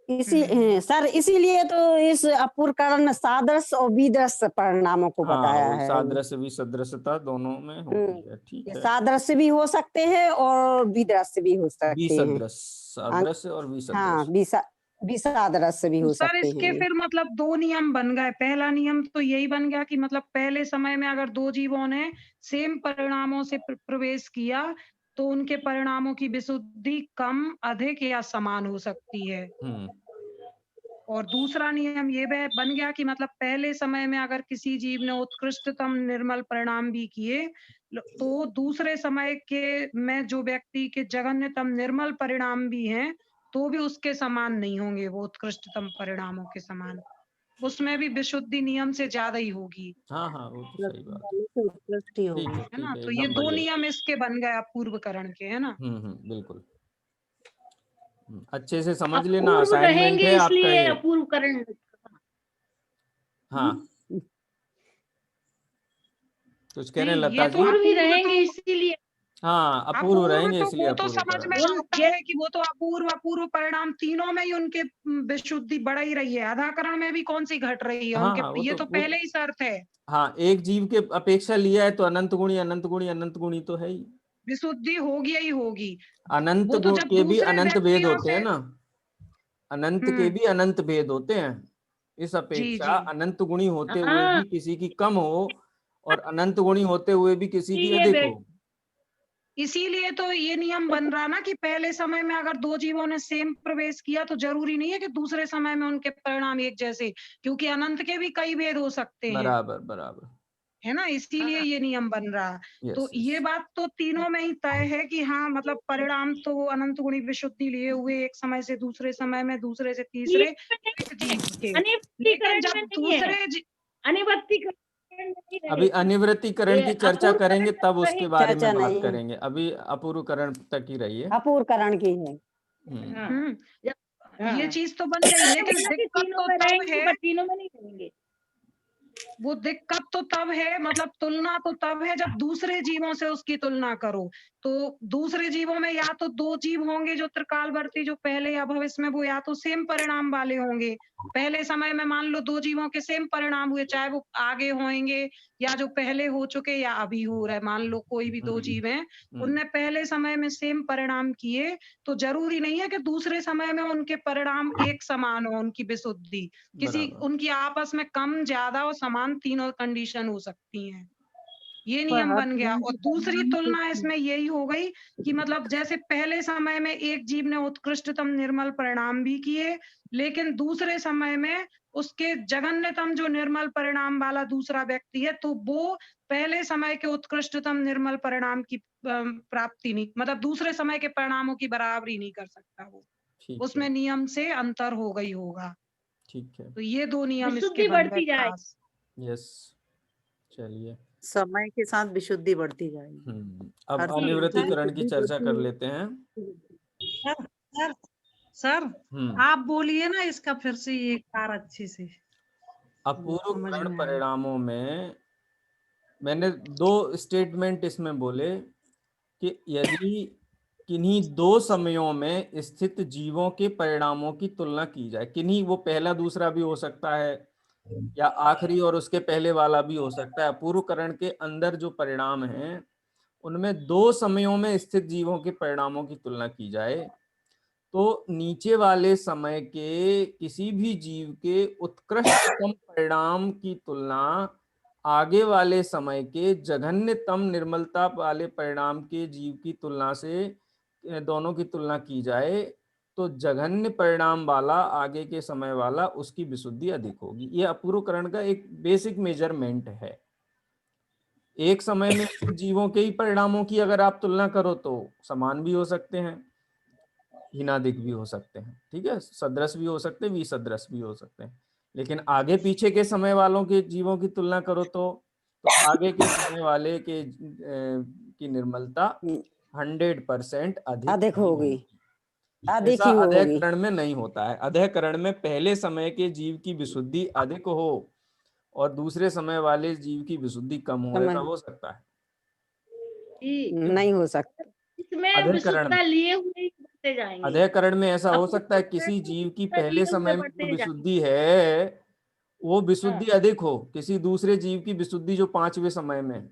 सर इसीलिए तो इस अपूर्वकरण सादृश और विदृश परिणामों को बताया है। सादृश विसदृशता दोनों में होती है। ठीक है, सादृश भी हो सकते हैं और विदृश भी हो सकते हैं। विसदृश, सादृश और विसदृश। हाँ, विसादृश भी हो सर सकते इसके हैं। फिर मतलब दो नियम बन गए। पहला नियम तो यही बन गया कि मतलब पहले समय में अगर दो जीवों ने सेम परिणामों से प्रवेश किया तो उनके परिणामों की विशुद्धि कम, अधिक या समान हो सकती है। और दूसरा नियम ये बन गया कि मतलब पहले समय में अगर किसी जीव ने उत्कृष्टतम निर्मल परिणाम भी किए तो दूसरे समय के में जो व्यक्ति के जघन्यतम निर्मल परिणाम भी हैं तो भी उसके समान नहीं होंगे, वो उत्कृष्टतम परिणामों के समान। उसमें भी विशुद्धि नियम से ज्यादा ही होगी। हाँ हाँ, वो तो सही बात है ना। तो ये दो नियम इसके बन गए अपूर्वकरण के, है ना। बिल्कुल। अच्छे से समझ लेना, अपूर्व असाइनमेंट रहेंगे है आपका इसलिए ये। अपूर्वकरण। हाँ, कुछ कह रहे हैं नहीं, लता ये जी? तो अपूर्व ही रहेंगे इसीलिए। हाँ, अपूर्व रहेंगे इसलिए वो तो अपूर्व समझ में करण। आता है कि वो तो अपूर्व परिणाम तीनों में ही उनके विशुद्धि बढ़ ही रही है। आधाकरण में भी कौन सी घट रही है हाँ, उनके, ये तो पहले ही शर्त है। हाँ, एक जीव के अपेक्षा लिया है तो अनंत गुणी अनंत गुणी अनंत गुणी तो है ही, विशुद्धि होगी ही होगी। अनंत वो तो गुण जब के भी दूसरे अनंत भेद व्यक्तियों होते हैं से ना, अनंत के भी अनंत भेद होते हैं। इस अपेक्षा अनंत गुणी होते हुए भी किसी की कम हो और अनंत गुणी होते हुए भी किसी की अधिक हो। इसीलिए तो ये नियम बन रहा ना कि पहले समय में अगर दो जीवों ने सेम प्रवेश किया तो जरूरी नहीं है कि दूसरे समय में उनके परिणाम एक जैसे, क्योंकि अनंत के भी कई भेद हो सकते हैं। बराबर बराबर, है ना, इसीलिए ये नियम बन रहा। तो ये बात तो तीनों में ही तय है कि हाँ मतलब परिणाम तो अनंत गुणी विशुद्धि लिए हुए एक समय से दूसरे समय में, दूसरे से तीसरे एक जीव के। लेकिन जब दूसरे अभी अनिवृत्तिकरण की चर्चा करेंगे तब उसके बारे में बात करेंगे, अभी अपूर्वकरण तक ही रहिए। अपूर्वकरण की है। ये चीज तो बन गई, लेकिन दिक्कत तो तब है, तीनों में नहीं रहेंगे। वो दिक्कत तो तब है, मतलब तुलना तो तब है जब दूसरे जीवों से उसकी तुलना करो। तो दूसरे जीवों में या तो दो जीव होंगे जो त्रिकालवर्ती, जो पहले या भविष्य में, वो या तो सेम परिणाम वाले होंगे। पहले समय में मान लो दो जीवों के सेम परिणाम हुए, चाहे वो आगे होंगे या जो पहले हो चुके या अभी हो रहे। मान लो कोई भी दो जीव हैं, उनने पहले समय में सेम परिणाम किए, तो जरूरी नहीं है कि दूसरे समय में उनके परिणाम एक समान हो, उनकी विशुद्धि किसी उनकी आपस में कम, ज्यादा और समान तीनों कंडीशन हो सकती हैं। ये नियम बन गया। और दूसरी तुलना इसमें यही हो गई कि मतलब जैसे पहले समय में एक जीव ने उत्कृष्टतम निर्मल परिणाम भी किए, लेकिन दूसरे समय में उसके जघन्यतम जो निर्मल परिणाम वाला दूसरा व्यक्ति है, तो वो पहले समय के उत्कृष्टतम निर्मल परिणाम की प्राप्ति नहीं, मतलब दूसरे समय के परिणामों की बराबरी नहीं कर सकता वो, उसमें नियम से अंतर हो गई होगा। ठीक है, तो ये दो नियम इसके बन गए खास। यस, चलिए समय के साथ विशुद्धि बढ़ती जाएगी। अब अनिवृत्तिकरण की चर्चा कर लेते हैं। सर आप बोलिए ना इसका फिर से ये कार अच्छे से। अपूर्वकरण परिणामों में मैंने दो स्टेटमेंट इसमें बोले कि यदि किन्हीं दो समयों में स्थित जीवों के परिणामों की तुलना की जाए, किन्हीं, वो पहला दूसरा भी हो सकता है या आखिरी और उसके पहले वाला भी हो सकता है। अपूर्वकरण के अंदर जो परिणाम हैं उनमें दो समयों में स्थित जीवों के परिणामों की तुलना की जाए तो नीचे वाले समय के किसी भी जीव के उत्कृष्टतम परिणाम की तुलना आगे वाले समय के जघन्यतम निर्मलता वाले परिणाम के जीव की तुलना से, दोनों की तुलना की जाए तो जघन्य परिणाम वाला आगे के समय वाला, उसकी विशुद्धि अधिक होगी। यह अपूर्वकरण का एक बेसिक मेजरमेंट है। एक समय में जीवों के ही परिणामों की अगर आप तुलना करो तो समान भी हो सकते हैं, हीनाधिक भी हो सकते हैं, ठीक है, सदृश भी हो सकते हैं, विसदृश भी हो सकते हैं। लेकिन आगे पीछे के समय वालों के जीवों की तुलना करो तो आगे के समय वाले के की निर्मलता 100% अधिक होगी। ऐसा अधःकरण में नहीं होता है। अधःकरण में पहले समय के जीव की विशुद्धि अधिक हो और दूसरे समय वाले जीव की विशुद्धि कम हो, ऐसा हो सकता है? नहीं हो सकता। इसमें विशुद्धता लिए हुए बढ़ते जाएंगे। अधःकरण में ऐसा हो सकता है अपूर्व किसी करण जीव की में पहले जीवन समय में में जो बढ़ते विशुद्धि है वो विशुद्धि हाँ। अधिक हो, किसी दूसरे जीव की विशुद्धि जो 5वें समय में है,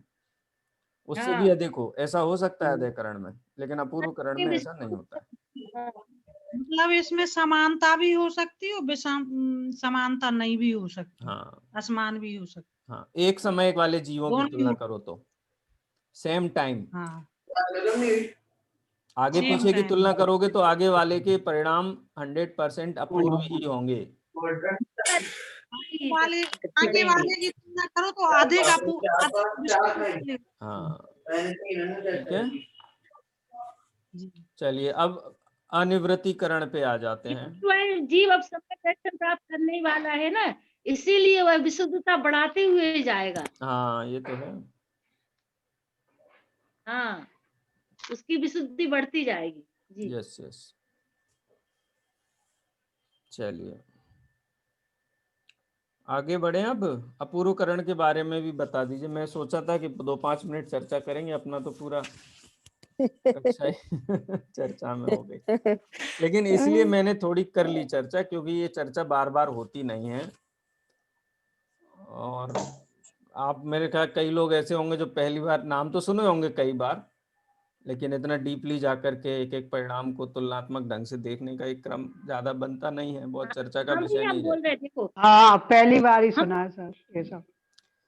उससे भी हाँ। अधिक हो, ऐसा हो सकता है अधःकरण में, लेकिन अपूर्व करण में ऐसा नहीं होता है। हाँ। मतलब इसमें समानता भी हो सकती है और समानता नहीं भी हो सकती, हाँ असमान भी हो सकती। हाँ, एक समय वाले जीवों की दोनों तुलना हो- करो तो सेम टाइम, हाँ आगे सेम पीछे की टाइम तुलना करोगे तो आगे वाले के परिणाम 100% अपूर्व ही होंगे। वाले आगे वाले की तुलना करो तो आधे का आधे हाँ ठीक है, जी। चलिए अब अनिवृत्तीकरण पे आ जाते हैं। जीव अब समय दर्शन प्राप्त करने ही वाला है ना, इसीलिए वह विशुद्धता बढ़ाते हुए जाएगा। हाँ ये तो है। हाँ, उसकी विशुद्धि बढ़ती जाएगी जी। यस यस, चलिए आगे बढ़े। अब अपूर्वकरण के बारे में भी बता दीजिए। मैं सोचा था कि 2-5 मिनट चर्चा करेंगे, अपना तो पूरा कक्षा चर्चा में हो गई, लेकिन इसलिए मैंने थोड़ी कर ली चर्चा क्योंकि ये चर्चा बार बार होती नहीं है। और आप मेरे ख्याल कई लोग ऐसे होंगे जो पहली बार, नाम तो सुने होंगे कई बार, लेकिन इतना डीपली जाकर के एक एक परिणाम को तुलनात्मक ढंग से देखने का एक क्रम ज्यादा बनता नहीं है, बहुत चर्चा का हम विषय ही आप नहीं बोल रहता। रहे देखो, हाँ, पहली बार ही सुना है सर ये सब।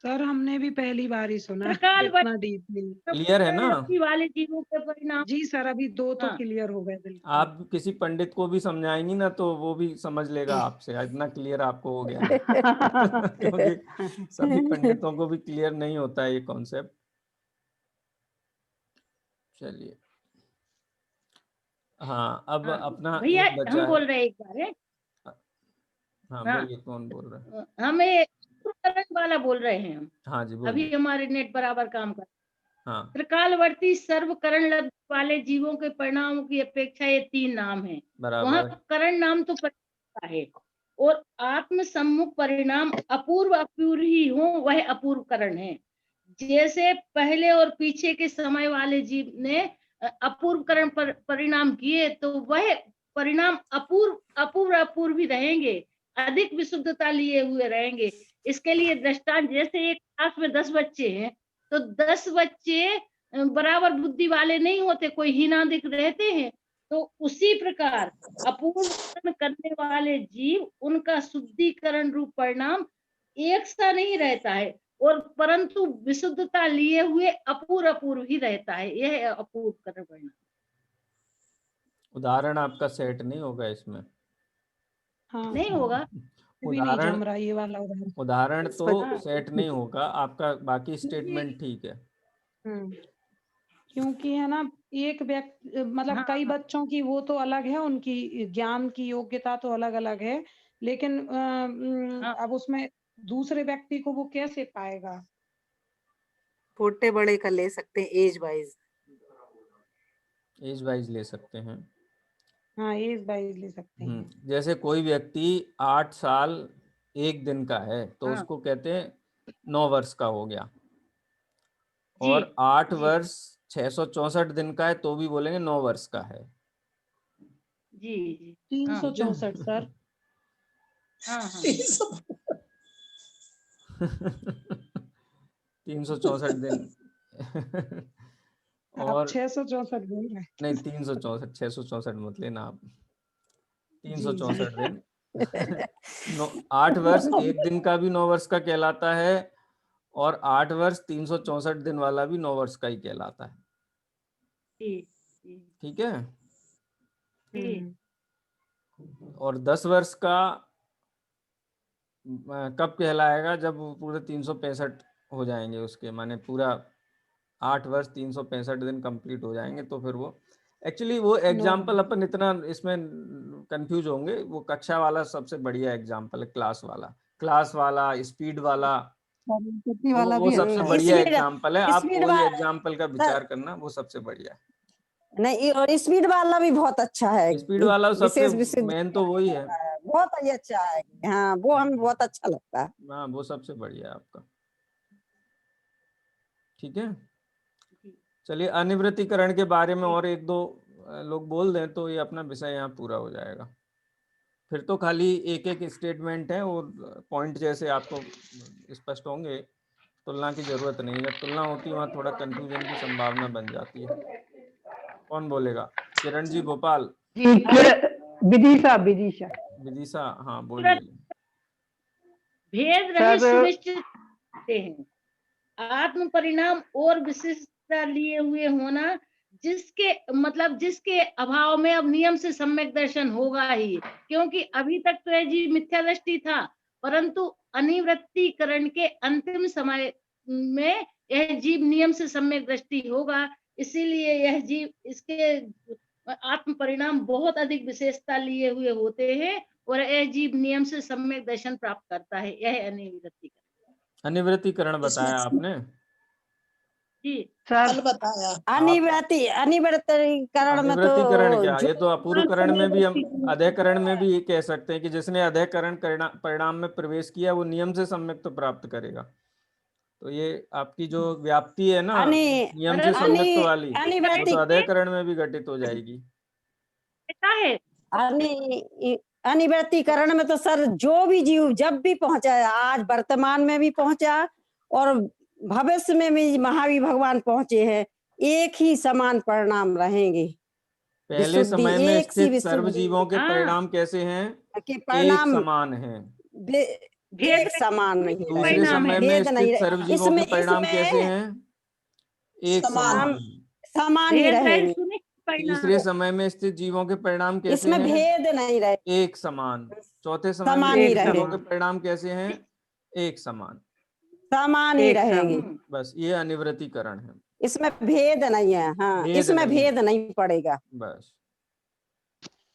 सर हमने भी पहली बार ही सुना है त्रिकाल इतना डीपली। क्लियर है ना? लब्धि वाले जीवों के परिणाम। जी सर, अभी 2 तो हाँ। क्लियर हो गए बिल्कुल। आप किसी पंडित को भी समझाएंगी ना तो वो भी समझ लेगा आपसे, इतना क्लियर आपको हो गया है क्योंकि सभी पंडितों को भी क्लियर नहीं होता है ये कॉन्सेप्ट। चलिए हाँ, अब हाँ, अपना भैया एक बचा हम है। बोल रहे हैं एक बार है। हाँ हाँ, बोलिए, कौन बोल रहा है? हमें करंट वाला बोल रहे हैं हम। हाँ जी अभी बोलिए। हमारे नेट बराबर काम कर। हाँ त्रिकालवर्ती सर्व करण लब्ध वाले जीवों के परिणामों की अपेक्षा ये 3 नाम है। वहाँ बराबर। करण नाम तो परिणाम का है और आत्म सम्मुख परिणाम अपूर्व अपूर्व ही हो, वह अपूर्व करण है। जैसे पहले और पीछे के समय वाले जीव ने अपूर्व करण परिणाम किए तो वह परिणाम अपूर्व अपूर्व अपूर्व ही रहेंगे, अधिक विशुद्धता लिए हुए रहेंगे। इसके लिए दृष्टांत, जैसे एक क्लास में 10 बच्चे हैं तो 10 बच्चे बराबर बुद्धि वाले नहीं होते, कोई हीनादिक रहते हैं। तो उसी प्रकार अपूर्वकरण करने वाले जीव, उनका शुद्धिकरण रूप परिणाम एक सा नहीं रहता है और परंतु विशुद्धता लिए हुए अपूर्व अपूर्व ही रहता है। यह है अपूर्वकरण परिणाम। उदाहरण आपका सेट नहीं होगा इसमें। हाँ नहीं होगा। भी नहीं उदाहरण, जम रहा ये वाला उदाहरण। उदाहरण तो हाँ। सेट नहीं होगा आपका, बाकी स्टेटमेंट ठीक है। क्योंकि है ना, एक व्यक्ति मतलब हाँ, कई बच्चों की वो तो अलग है, उनकी ज्ञान की योग्यता तो अलग अलग है, लेकिन हाँ। अब उसमें दूसरे व्यक्ति को वो कैसे पाएगा? छोटे बड़े का ले सकते हैं एज वाइज। एज वाइज ले सकते हैं। हाँ, एज वाइज ले सकते हैं। जैसे कोई व्यक्ति 8 साल 1 दिन का है तो हाँ। उसको कहते हैं 9 वर्ष का हो गया, जी और 8 जी वर्ष 664 दिन का है तो भी बोलेंगे 9 वर्ष का है। जी जी। हाँ 364 सर। हाँ हाँ। 364 दिन आप और 664 बोल रहे हैं। नहीं 364, 664 मत लेना आप, जी 364 दिन 8 वर्ष 1 दिन का भी 9 वर्ष का कहलाता है, और 8 वर्ष 364 दिन वाला भी 9 वर्ष का ही कहलाता है। जी जी ठीक है। जी। और 10 वर्ष का कब कहलाएगा? जब वो पूरे 365 हो जाएंगे उसके, माने पूरा 8 वर्ष 365 दिन कंप्लीट हो जाएंगे तो फिर वो, एक्चुअली वो एग्जाम्पल अपन इतना इसमें कंफ्यूज होंगे। वो कक्षा वाला सबसे बढ़िया एग्जाम्पल है, क्लास वाला स्पीड वाला, वाला वो भी सबसे अच्छा बढ़िया है। एग्जाम्पल है। आप स्पीड कोई एग्जाम्पल का विचार करना, वो सबसे बढ़िया है। नहीं, और स्पीड वाला भी बहुत अच्छा है। स्पीड वाला सबसे विशेष विशेष मेन तो वही है। बहुत ही अच्छा है। हाँ, वो हमें बहुत अच्छा लगता है। हाँ वो सबसे बढ़िया है आपका। ठीक है, चलिए अनिवृत्तीकरण के बारे में और 1-2 लोग बोल दें तो ये अपना विषय यहाँ पूरा हो जाएगा। फिर तो खाली एक एक स्टेटमेंट है और पॉइंट जैसे आपको स्पष्ट होंगे, तुलना की जरूरत नहीं। जब तुलना होती है वहाँ थोड़ा कंफ्यूजन की संभावना बन जाती है। कौन बोलेगा? किरण जी, भोपाल जी, विदिशा विदिशा विदिशा, हाँ बोलिए। भेद रहित सुनिश्चित करते हैं, आत्म परिणाम और विशिष्टता लिए हुए होना, जिसके अभाव में अब नियम से सम्यक दर्शन होगा ही, क्योंकि अभी तक तो यह जीव मिथ्या दृष्टि था, परंतु अनिवृत्तीकरण के अंतिम समय में यह जीव नियम से सम्यक दृष्टि होगा। इसीलिए यह जीव, इसके आत्म परिणाम बहुत अधिक विशेषता लिए हुए होते हैं और यह जीव नियम से सम्यक दर्शन प्राप्त करता है। यह अनिवृत्तीकरण। अनिवृत्तीकरण बताया आपने जी कल बताया। अनिवृत्तीकरण में तो अनिवृत्तीकरण क्या? ये तो अपूर्वकरण में भी हम, अधःकरण में भी ये कह सकते हैं कि जिसने अधःकरण परिणाम में प्रवेश किया वो नियम से सम्यक तो प्राप्त करेगा। तो ये आपकी जो व्याप्ति है ना नियम से सम्यक्त वाली, वो तो अधःकरण में भी घटित हो जाएगी। अनिवृत्तीकरण में तो सर जो भी जीव जब भी पहुंचा, आज वर्तमान में भी पहुंचा और भविष्य में भी महावीर भगवान पहुंचे हैं, एक ही समान परिणाम रहेंगे। पहले समय में स्थित सर्व जीवों के परिणाम कैसे हैं? एक समान हैं, एक समान नहीं। दूसरे समय में स्थित सर्व जीवों के परिणाम कैसे हैं? एक समान, समान ही रहेंगे। तीसरे समय में स्थित जीवों के परिणाम कैसे इसमें हैं? भेद नहीं रहे, एक समान। चौथे समय में स्थित जीवों के परिणाम कैसे हैं? एक समान, समान ही रहेंगे। बस ये अनिवृत्तीकरण है, इसमें भेद नहीं है। हाँ, इसमें भेद नहीं पड़ेगा। बस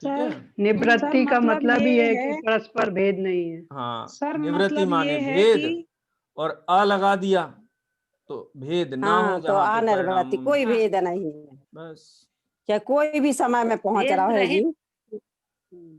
निवृत्ति का मतलब ही है कि परस्पर भेद नहीं है। हाँ, सर, निवृत्ति मतलब माने ये है भेद कि और अ लगा दिया तो भेद ना हो, तो जहाँ पे अनिवृत्ति कोई भेद नहीं है, बस चाहे कोई भी समय में पहुंच रहा है जी।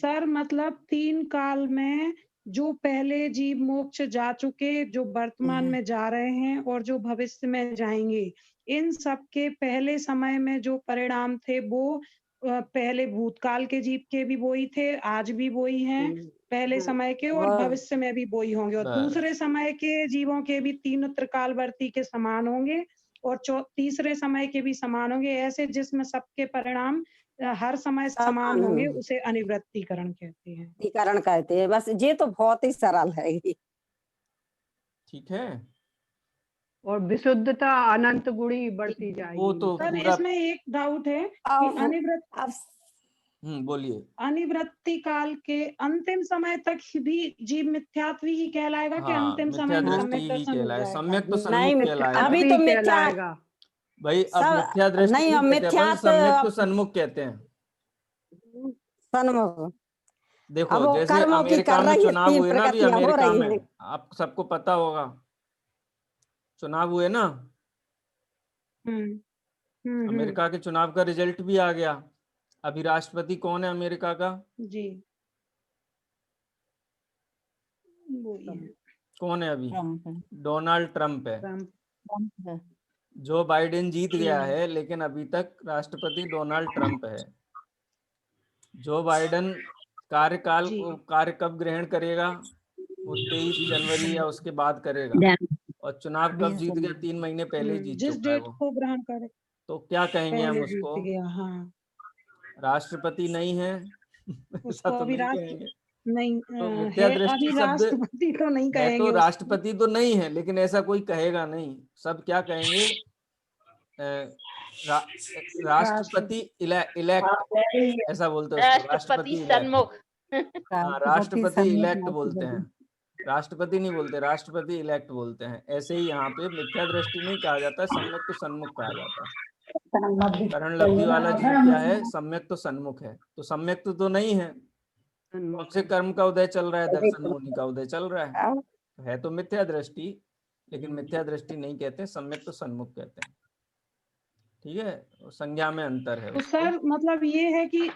सर मतलब 3 काल में जो पहले जीव मोक्ष जा चुके, जो वर्तमान में जा रहे हैं और जो भविष्य में जाएंगे, इन सब के पहले समय में जो परिणाम थे वो पहले भूतकाल के जीव के भी वही थे, आज भी वही हैं पहले समय के, और भविष्य में भी वही होंगे, और दूसरे समय के जीवों के भी 3 त्रिकालवर्ती के समान होंगे और तीसरे समय के भी समान होंगे। ऐसे जिसमें सबके परिणाम हर समय समान होंगे, उसे अनिवृत्तीकरण कहते हैं। बस ये तो बहुत ही सरल है। ठीक है। और विशुद्धता अनंत गुणी बढ़ती जाएगी। वो तो सर पूरा... इसमें एक डाउट है कि बोलिए, अनिवृत्ति काल के अंतिम समय तक भी जीव मिथ्यात्व ही कहलाएगा कि अंतिम समय में सम्यक तो सन्मुख कहलाएगा। अभी तो मिथ्या भाई, अब मिथ्या दृष्टि नहीं कहते, अपन सम्यक तो सन्मुख कहते हैं। सन्मुख देखो, जैसे अमेरिका में चुनाव हुए ना, अभी अमेरिका में आप सबको पता होगा, चुनाव हुए ना, अमेरिका के चुनाव का रिजल्ट भी आ गया। अभी राष्ट्रपति कौन है अमेरिका का? जी कौन है अभी? डोनाल्ड ट्रंप है। जो बाइडेन जीत गया है, लेकिन अभी तक राष्ट्रपति डोनाल्ड ट्रंप है। जो बाइडेन कार्य कब ग्रहण करेगा? वो 23 जनवरी या उसके बाद करेगा। और चुनाव कब जीत गया? 3 महीने पहले जीत जिस चुका है डेट को ग्रहण करे, तो क्या कहेंगे हम उसको? हाँ। राष्ट्रपति नहीं है, उसको तो अभी नहीं तो मिथ्या दृष्टि शब्द राष्ट्रपति तो नहीं कहेंगे, तो राष्ट्रपति तो नहीं है, लेकिन ऐसा कोई कहेगा नहीं। सब क्या कहेंगे? राष्ट्रपति इलेक्ट, ऐसा बोलते हैं उसको, राष्ट्रपति सन्मुख। हाँ, राष्ट्रपति इलेक्ट बोलते हैं, राष्ट्रपति नहीं बोलते, राष्ट्रपति इलेक्ट बोलते हैं। ऐसे ही यहाँ पे मिथ्या दृष्टि नहीं कहा जाता, सम्यक तो सन्मुख कहा जाता है। करण लब्धि वाला जीव क्या है? सम्यक तो सन्मुख है। तो सम्यक तो नहीं है, कौन से कर्म का उदय चल रहा है? दर्शन मुनि का उदय चल रहा है तो मिथ्या दृष्टि, लेकिन मिथ्या दृष्टि नहीं कहते, सम्यक तो सन्मुख कहते हैं। ठीक है, संज्ञा में अंतर है। तो सर मतलब ये है कि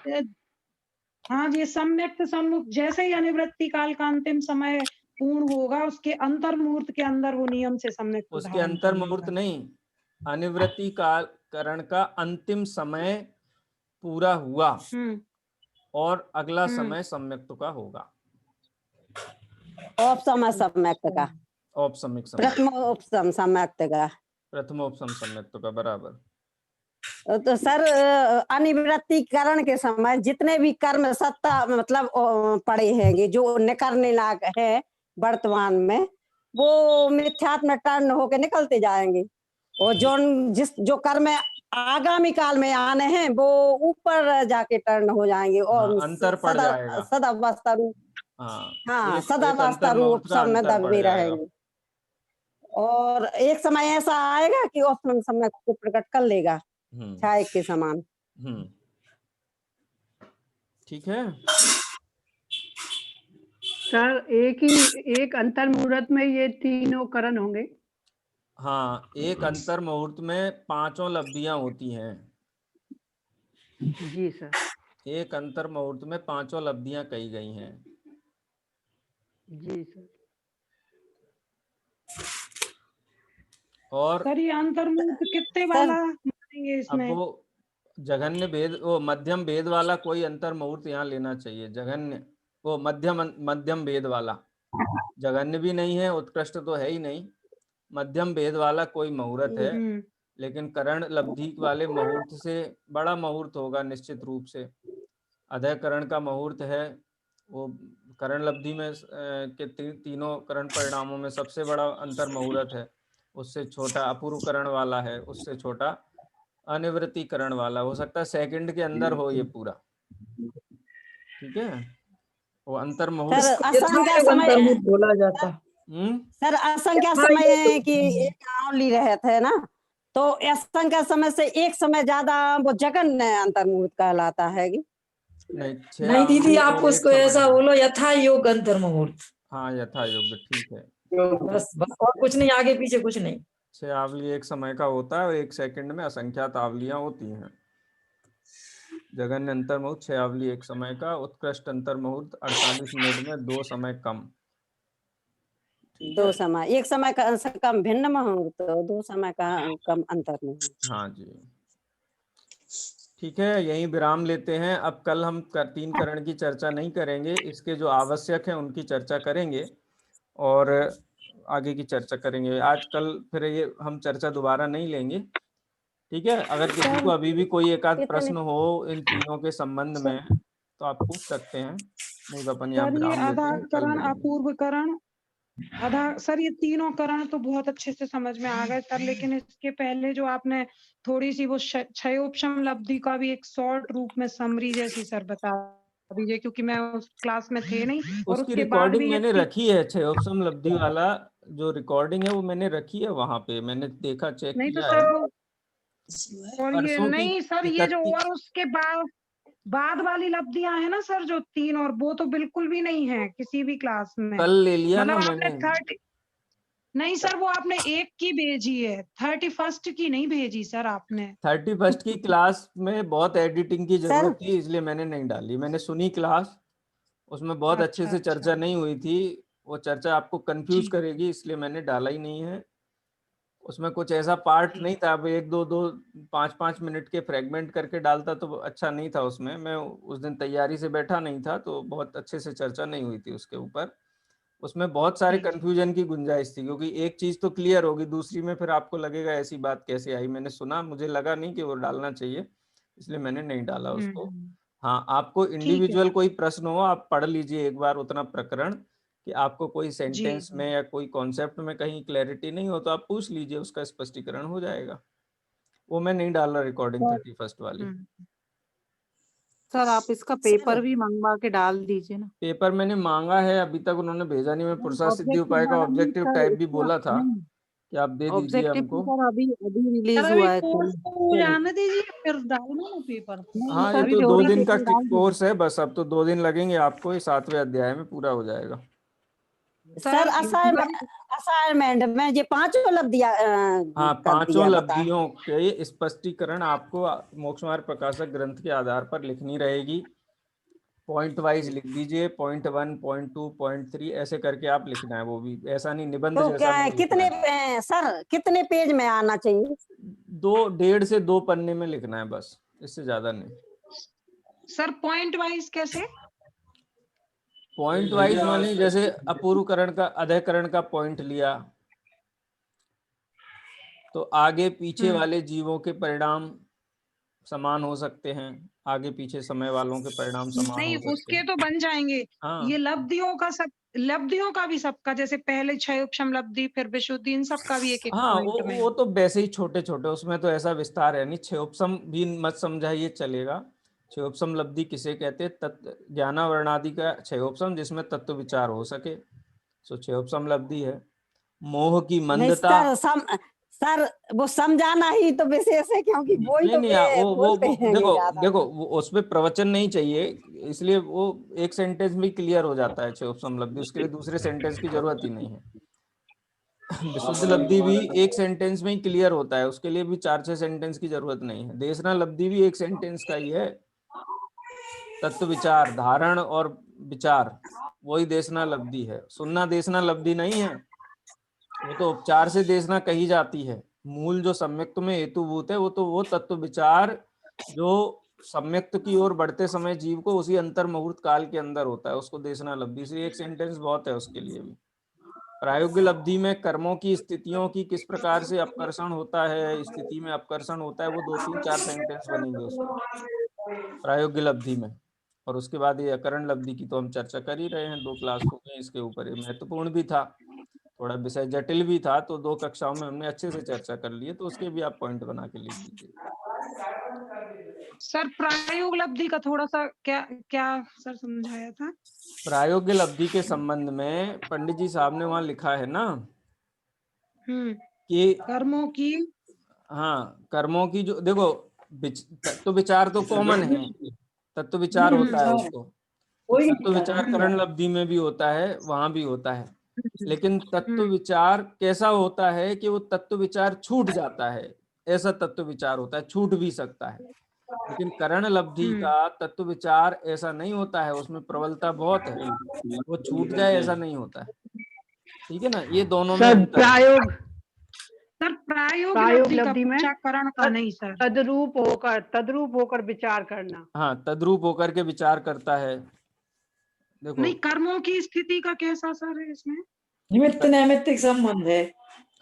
हाँ, ये सम्यक सन्मुख, जैसे ही अनिवृत्ति काल का अंतिम समय पूर्ण होगा, उसके अंतर मुहूर्त के अंदर वो नियम से सम्यक, उसके अंतर मुहूर्त नहीं, अनिवृत्ति काल करण का अंतिम समय पूरा हुआ और अगला समय सम्यक्त का होगा। औपसम सम्यक्त का, औपसमिक प्रथमोपसम सम्यक्त का, प्रथमोपसम सम्यक्त का, बराबर। तो सर अनिवृत्तिकरण के समय जितने भी कर्म सत्ता मतलब पड़े हैं जो निकलने लायक है वर्तमान में, वो मिथ्यात्म टर्न होके निकलते जाएंगे, और जो कर्म आगामी काल में आने हैं वो ऊपर जाके टर्न हो जाएंगे और अंतर पड़ जाएगा। सदावस्था रूप, हाँ सदावस्था रूप सब में दबे रहेंगे। और एक समय ऐसा आएगा कि औपसम समय को प्रकट कर लेगा छाया के समान। ठीक है सर, एक अंतर मुहूर्त में ये तीनों करण होंगे। हाँ, एक अंतर मुहूर्त में 5 लब्धियां होती हैं। जी सर। एक अंतर मुहूर्त में 5 लब्धियां कही गई हैं। जी सर। और सर ये अंतर मुहूर्त कितने वाला मानेंगे इसमें? अब वो जघन्य भेद, वो मध्यम भेद वाला कोई अंतर मुहूर्त यहाँ लेना चाहिए। जघन्य, वो मध्यम भेद वाला, जघन्य भी नहीं है, उत्कृष्ट तो है ही नहीं, मध्यम भेद वाला कोई मुहूर्त है। लेकिन करण लब्धि वाले मुहूर्त से बड़ा मुहूर्त होगा निश्चित रूप से। अधय करण का मुहूर्त है, वो करण लब्धि में के तीनों करण परिणामों में सबसे बड़ा अंतर मुहूर्त है। उससे छोटा अपूर्व करण वाला है, उससे छोटा अनिवृत्तिकरण वाला। हो सकता है सेकंड के अंदर हो ये पूरा। ठीक है, वो अंतर मुहूर्त असंख्य समय बोला जाता। सर असंख्य समय की एक आवली रहते है ना, तो असंख्य समय से एक समय ज्यादा वो जघन्य अंतर मुहूर्त कहलाता है कि नहीं दीदी, आप उसको ऐसा बोलो यथा योग अंतर मुहूर्त। हाँ, यथा योग, ठीक है। बस और कुछ नहीं, आगे पीछे कुछ नहीं। 6 आवली एक समय का होता है और 1 सेकंड में असंख्यात आवलियां होती हैं। जघन्य अंतर मुहूर्त 6 आवली एक समय का, उत्कृष्ट अंतर मुहूर्त 48 मिनट में 2 समय कम। 2 समय, एक समय का कम भिन्न मुहूर्त, 2 समय का कम अंतर मुहूर्त। हाँ जी, ठीक है, यहीं विराम लेते हैं। अब कल हम 3 करण की चर्चा नहीं करेंगे, इसके जो आवश्यक है उनकी चर्चा करेंगे और आगे की चर्चा करेंगे। आज कल फिर ये हम चर्चा दोबारा नहीं लेंगे। ठीक है, अगर किसी को अभी भी कोई एक आध प्रश्न हो इन तीनों के संबंध में तो आप पूछ सकते हैं, नहीं तो अपन यहाँ विराम लेते हैं, कल मिलेंगे। अपूर्व करण, सर ये तीनों करण तो बहुत अच्छे से समझ में आ गए सर, लेकिन इसके पहले जो आपने थोड़ी सी वो क्षयोपशम लब्धि का भी एक शॉर्ट रूप में समरी जैसी सर बता दीजिए, क्योंकि मैं उस क्लास में थे नहीं। और उसकी उसके बाद रिकॉर्डिंग भी मैंने रखी है, क्षयोपशम लब्धि वाला जो रिकॉर्डिंग है वो मैंने रखी है वहां पे, मैंने देखा, चेक नहीं किया तो है। सर वो, और ये नहीं सर, ये जो 31 और उसके बाद वाली लब्धियां है ना सर जो 3, और वो तो बिल्कुल भी नहीं है किसी भी क्लास में। कल ले लिया ना मतलब मैंने। आपने 30 नहीं सर, वो आपने 1 की भेजी है, 31 की नहीं भेजी सर आपने। 31 की क्लास में बहुत एडिटिंग की जरूरत थी, इसलिए मैंने नहीं डाली। मैंने सुनी क्लास, उसमें बहुत अच्छे से चर्चा नहीं हुई थी, वो चर्चा आपको कंफ्यूज करेगी, इसलिए मैंने डाला ही नहीं है। उसमें कुछ ऐसा पार्ट नहीं था, अब 1-2-5 मिनट के फ्रेगमेंट करके डालता तो अच्छा नहीं था। उसमें मैं उस दिन तैयारी से बैठा नहीं था, तो बहुत अच्छे से चर्चा नहीं हुई थी उसके ऊपर। उसमें बहुत सारे कंफ्यूजन की गुंजाइश थी, क्योंकि एक चीज तो क्लियर होगी, दूसरी में फिर आपको लगेगा ऐसी बात कैसे आई। मैंने सुना, मुझे लगा नहीं कि वो डालना चाहिए, इसलिए मैंने नहीं डाला उसको। हाँ, आपको इंडिविजुअल कोई प्रश्न हो आप पढ़ लीजिए एक बार उतना प्रकरण, कि आपको कोई सेंटेंस में या कोई कॉन्सेप्ट में कहीं क्लैरिटी नहीं हो तो आप पूछ लीजिए, उसका स्पष्टीकरण हो जाएगा। वो मैं नहीं डाल रहा रिकॉर्डिंग 31 वाली। सर आप इसका पेपर भी मंगवा के डाल दीजिए ना। पेपर मैंने मांगा है, अभी तक उन्होंने भेजा नहीं। मैं पुरुषार्थ सिद्धि उपाय का ऑब्जेक्टिव टाइप भी बोला था कि आप दे दीजिए हमको। सर अभी रिलीज हुआ है जाने दीजिए, फिर डालना ना पेपर। हाँ, ये तो 2 दिन का कोर्स है बस, अब तो 2 दिन लगेंगे आपको, ये 7वें अध्याय में पूरा हो जाएगा। सर असाइनमेंट में ये 5 लब्धियां, हाँ, 5 लब्धियों के स्पष्टीकरण आपको मोक्ष मार्ग प्रकाशक ग्रंथ के आधार पर लिखनी रहेगी। पॉइंट वाइज लिख दीजिए, पॉइंट 1, पॉइंट 2, पॉइंट 3 ऐसे करके आप लिखना है। वो भी ऐसा नहीं निबंध तो जैसा नहीं कितने सर कितने पेज में आना चाहिए? 1.5 से 2 पन्ने में लिखना है बस, इससे ज्यादा नहीं। सर पॉइंट वाइज कैसे? पॉइंट वाइज माने जैसे अपूर्वकरण का अधःकरण का पॉइंट लिया तो आगे पीछे वाले जीवों के परिणाम समान हो सकते हैं, आगे पीछे समय वालों के परिणाम समान नहीं, हो सकते उसके हैं। तो बन जाएंगे। हाँ ये लब्धियों का भी सबका, जैसे पहले क्षय उपशम लब्धि फिर विशुद्धि, इन सब का भी एक एक हाँ, पॉइंट में। वो तो वैसे ही छोटे छोटे, उसमें तो ऐसा विस्तार है नहीं। क्षयोपशम भी मत समझाइए, चलेगा। क्षयोपशम लब्धि किसे कहते हैं? तत्व ज्ञानावरणादि का क्षयोपशम, जिसमें तत्व विचार हो सके, सो क्षयोपशम लब्धि है। मोह की नहीं मंदता, सर वो समझाना ही तो विशेष है, क्योंकि वो ही नहीं तो नहीं, वो बोलते हैं ज्यादा। देखो उसमें प्रवचन नहीं चाहिए, इसलिए वो एक सेंटेंस में क्लियर हो जाता है क्षयोपशम लब्धि, उसके लिए दूसरे सेंटेंस की जरूरत ही नहीं है। विशुद्ध लब्धि भी एक सेंटेंस में ही क्लियर होता है, उसके लिए भी 4-6 सेंटेंस की जरूरत नहीं है। देशना लब्धि भी एक सेंटेंस का ही है। तत्व विचार, धारण और विचार, वही देशना लब्धि है। सुनना देशना लब्धि नहीं है, वो तो उपचार से देशना कही जाती है। मूल जो सम्यक्त में हेतुभूत है वो तो वो तत्व विचार जो सम्यक्त की ओर बढ़ते समय जीव को उसी अंतर मुहूर्त काल के अंदर होता है, उसको देशना लब्धि से एक सेंटेंस बहुत है उसके लिए भी। प्रायोगिक लब्धि में कर्मों की स्थितियों की किस प्रकार से अपकर्षण होता है, स्थिति में अपकर्षण होता है, वो 2-3-4 सेंटेंस बनेंगे उसमें प्रायोगिक लब्धि में। और उसके बाद ये अकरण लब्धि की तो हम चर्चा कर ही रहे हैं, 2 क्लास हो गए इसके ऊपर। ये महत्वपूर्ण भी था, थोड़ा विषय जटिल भी था, तो 2 कक्षाओं में हमने अच्छे से चर्चा कर ली है, तो उसके भी आप पॉइंट बना के लिख लीजिए। सर प्रायोग लब्धि का थोड़ा सा क्या क्या सर समझाया था? प्रायोगिक लब्धि के संबंध में पंडित जी साहब ने वहां लिखा है ना कि कर्मों की, हाँ, कर्मों की जो देखो तत्व विचार तो कॉमन है, तत्व विचार होता है उसको, तो तत्व विचार करण लब्धि में भी होता है, वहां भी होता है। लेकिन तत्व विचार कैसा होता है कि वो तत्व विचार छूट जाता है, ऐसा तत्व विचार होता है, छूट भी सकता है। लेकिन करण लब्धि का तत्व विचार ऐसा नहीं होता है, उसमें प्रबलता बहुत है, वो छूट जाए ऐसा नहीं होता है। ठीक है ना, ये दोनों में अंतर है। सर प्रायोग लब्धि में करण का नहीं सर, तद्रूप होकर विचार करना। हाँ, तद्रूप होकर के विचार करता है। देखो नहीं, कर्मों की स्थिति का कैसा सर है इसमें? निमित्त नैमित्तिक संबंध है।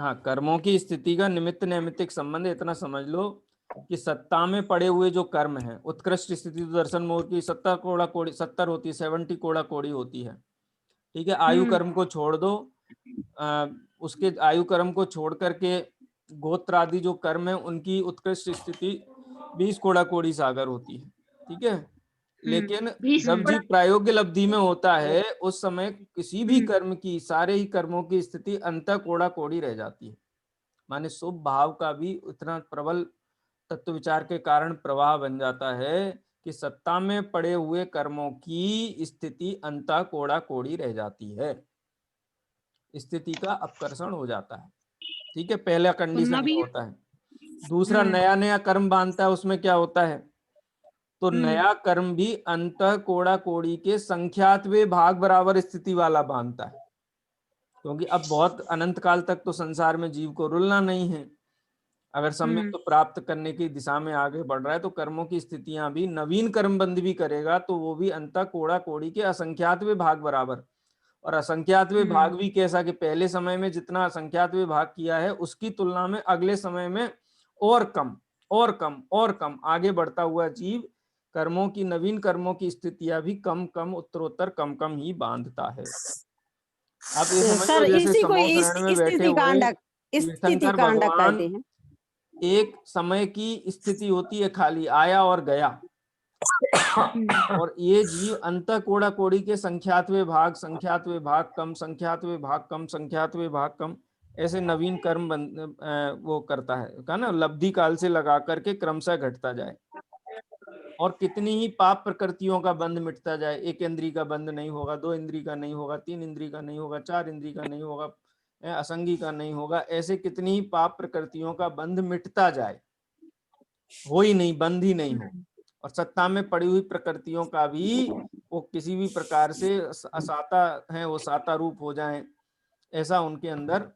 हाँ, कर्मों की स्थिति का निमित्त नैमित्तिक संबंध, इतना समझ लो कि सत्ता में पड़े हुए जो कर्म है, उत्कृष्ट स्थिति तो दर्शन मोह की 70 कोड़ा कोड़ी 70 होती है, 70 कोड़ा कोड़ी होती है। ठीक है, आयु कर्म को छोड़ दो, उसके आयु कर्म को छोड़ करके गोत्र आदि जो कर्म है उनकी उत्कृष्ट स्थिति 20 कोड़ा कोड़ी सागर होती है। ठीक है, लेकिन जब जी प्रायोगिक लब्धि में होता है उस समय किसी भी कर्म की, सारे ही कर्मों की स्थिति अंत कोड़ा कोड़ी रह जाती है। माने शुभ भाव का भी इतना प्रबल तत्व विचार के कारण प्रवाह बन जाता है कि सत्ता में पड़े हुए कर्मों की स्थिति अंत कोड़ा कोड़ी रह जाती है, स्थिति का अपकर्षण हो जाता है। ठीक है, पहला कंडीशन ये होता है। दूसरा, नया नया कर्म बांधता है, उसमें क्या होता है, तो नया कर्म भी अंत कोड़ा कोड़ी के संख्यातवे भाग बराबर स्थिति वाला बांधता है, क्योंकि अब बहुत अनंत काल तक तो संसार में जीव को रुलना नहीं है। अगर सम्यक तो प्राप्त करने की दिशा में आगे बढ़ रहा है, तो कर्मों की स्थितियां भी, नवीन कर्म बंद भी करेगा तो वो भी अंत कोड़ा कोड़ी के असंख्यातवे भाग बराबर। और असंख्यातवे भाग भी कैसा कि पहले समय में जितना असंख्यातवे भाग किया है उसकी तुलना में अगले समय में और कम और कम और कम आगे बढ़ता हुआ जीव कर्मों की, नवीन कर्मों की स्थितियां भी कम कम उत्तरोत्तर कम कम ही बांधता है। आप ये समझ लो जैसे समूह शरण में बैठे हुए तीर्थंकर भगवान, एक समय की स्थिति होती है खाली, आया और गया, और ये जीव अंत कोड़ा कोड़ी के संख्यातवे भाग कम, संख्यातवे भाग कम, संख्यातवे भाग कम, ऐसे नवीन कर्म वो करता है का ना, लब्धि काल से लगा करके क्रमशः घटता जाए। और कितनी ही पाप प्रकृतियों का बंध मिटता जाए, 1 इंद्री का बंध नहीं होगा, 2 इंद्री का नहीं होगा, 3 इंद्री का नहीं होगा, 4 इंद्री का नहीं होगा, असंगी का नहीं होगा, ऐसे कितनी ही पाप प्रकृतियों का बंध मिटता जाए, हो ही नहीं, बंद ही नहीं हो। और सत्ता में पड़ी हुई प्रकृतियों का भी वो किसी भी प्रकार से असाता है, वो साता रूप हो जाए, ऐसा उनके अंदर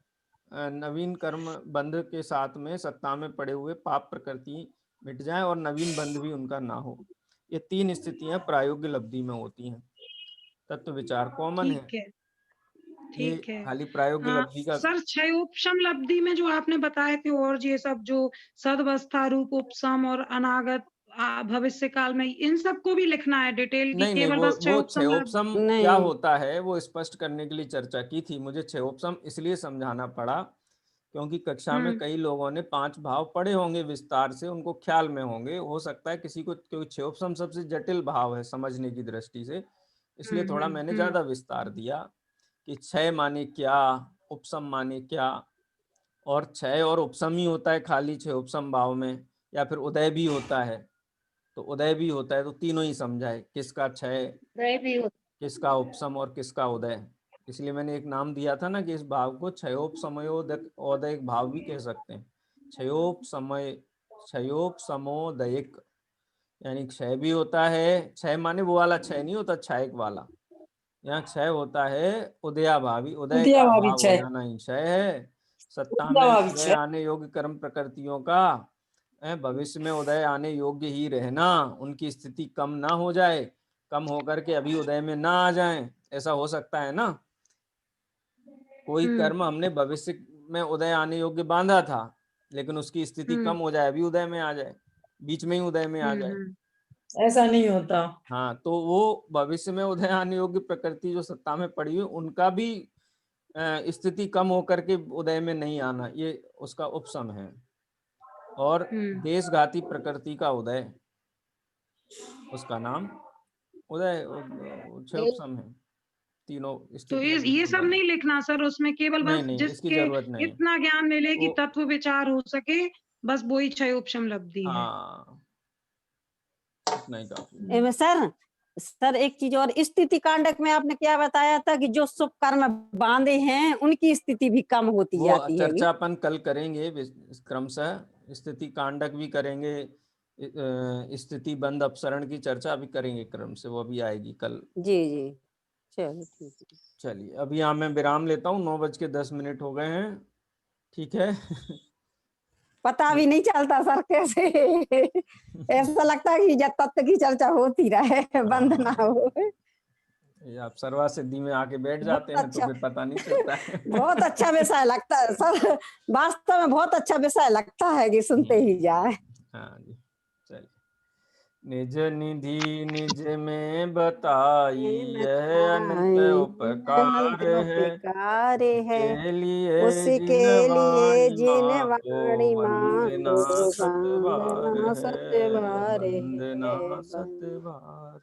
नवीन कर्म बंध के साथ में सत्ता में पड़े हुए पाप प्रकृति मिट जाए और नवीन बंध भी उनका ना हो। ये 3 स्थितियां प्रायोगिक लब्धि में होती हैं। तत्व विचार कॉमन है, ठीक है। खाली प्रायोगिक लब्धि का। सर क्षयोपशम लब्धि में जो आपने बताए थे और ये सब जो सदवस्था, रूप उपशम और अनागत भविष्य काल में, इन सबको भी लिखना है डिटेल की? केवल बस क्षयोपशम क्या होता है वो स्पष्ट करने के लिए चर्चा की थी। मुझे क्षयोपशम इसलिए समझाना पड़ा क्योंकि कक्षा में कई लोगों ने 5 भाव पढ़े होंगे विस्तार से, उनको ख्याल में होंगे। हो सकता है किसी को, क्योंकि क्षयोपशम सबसे जटिल भाव है समझने की दृष्टि से, इसलिए थोड़ा मैंने ज्यादा विस्तार दिया कि क्षय माने क्या, उपशम माने क्या, और क्षय और उपशम ही होता है खाली क्षयोपशम भाव में, या फिर उदय भी होता है? तो उदय भी होता है, तो तीनों ही समझाए, किसका क्षय, किसका उपशम और किसका उदय। इसलिए मैंने एक नाम दिया था ना कि इस भाव को क्षयोपसमयोदयिक भाव भी कह सकते हैं। क्षयोपसमोदयिक, यानी क्षय भी होता है, क्षय माने वो वाला क्षय नहीं होता क्षयक वाला, यहाँ क्षय होता है उदयाभावी, उदय का भाव हो जाना ही क्षय है। सत्ता में उदय आने योग्य कर्म प्रकृतियों का भविष्य में उदय आने योग्य ही रहना, उनकी स्थिति कम ना हो जाए, कम होकर के अभी उदय में ना आ जाए, ऐसा हो सकता है ना? कोई कर्म हमने भविष्य में उदय आने योग्य बांधा था, लेकिन उसकी स्थिति कम हो जाए, अभी उदय में आ जाए, बीच में ही उदय में आ जाए, ऐसा नहीं होता। हाँ, तो वो भविष्य में उदय आने योग्य प्रकृति जो सत्ता में पड़ी हुई, उनका भी स्थिति कम होकर के उदय में नहीं आना, ये उसका उपशम है। और देशघाती प्रकृति का उदय, उसका नाम उदय उपशम है। तीनों तो ये सब नहीं लिखना सर उसमें, केवल बस जिसके इतना ज्ञान मिले कि तत्व विचार हो सके, बस वो ही क्षयोपशम लब्धि है। नहीं सर एक चीज और, स्थिति कांडक में आपने क्या बताया था कि जो शुभ कर्म बांधे हैं उनकी स्थिति भी कम होती जाती है। चर्चा अपन कल करेंगे क्रमशः, स्थिति कांडक भी करेंगे, स्थिति बंद अपसरण की चर्चा भी करेंगे क्रम से, वो भी आएगी कल। जी चलिए ठीक है। चलिए अभी यहाँ मैं विराम लेता हूँ, 9:10 हो गए हैं, ठीक है। पता भी नहीं चलता सर कैसे ऐसा लगता है कि जब तत्व की चर्चा होती रहे, बंद ना हो। आप सर्वा सिद्धि में आके बैठ जाते हैं तो फिर पता नहीं चलता है। बहुत अच्छा विषय लगता है सर, वास्तव में बहुत अच्छा विषय लगता है कि सुनते ही जाए। हाँ जी, चलिए। निज निधि निज में बताई यह अनंत उपकार है, के लिए उसके लिए जिन वाणी वंदना सतबार वंदना सतबार।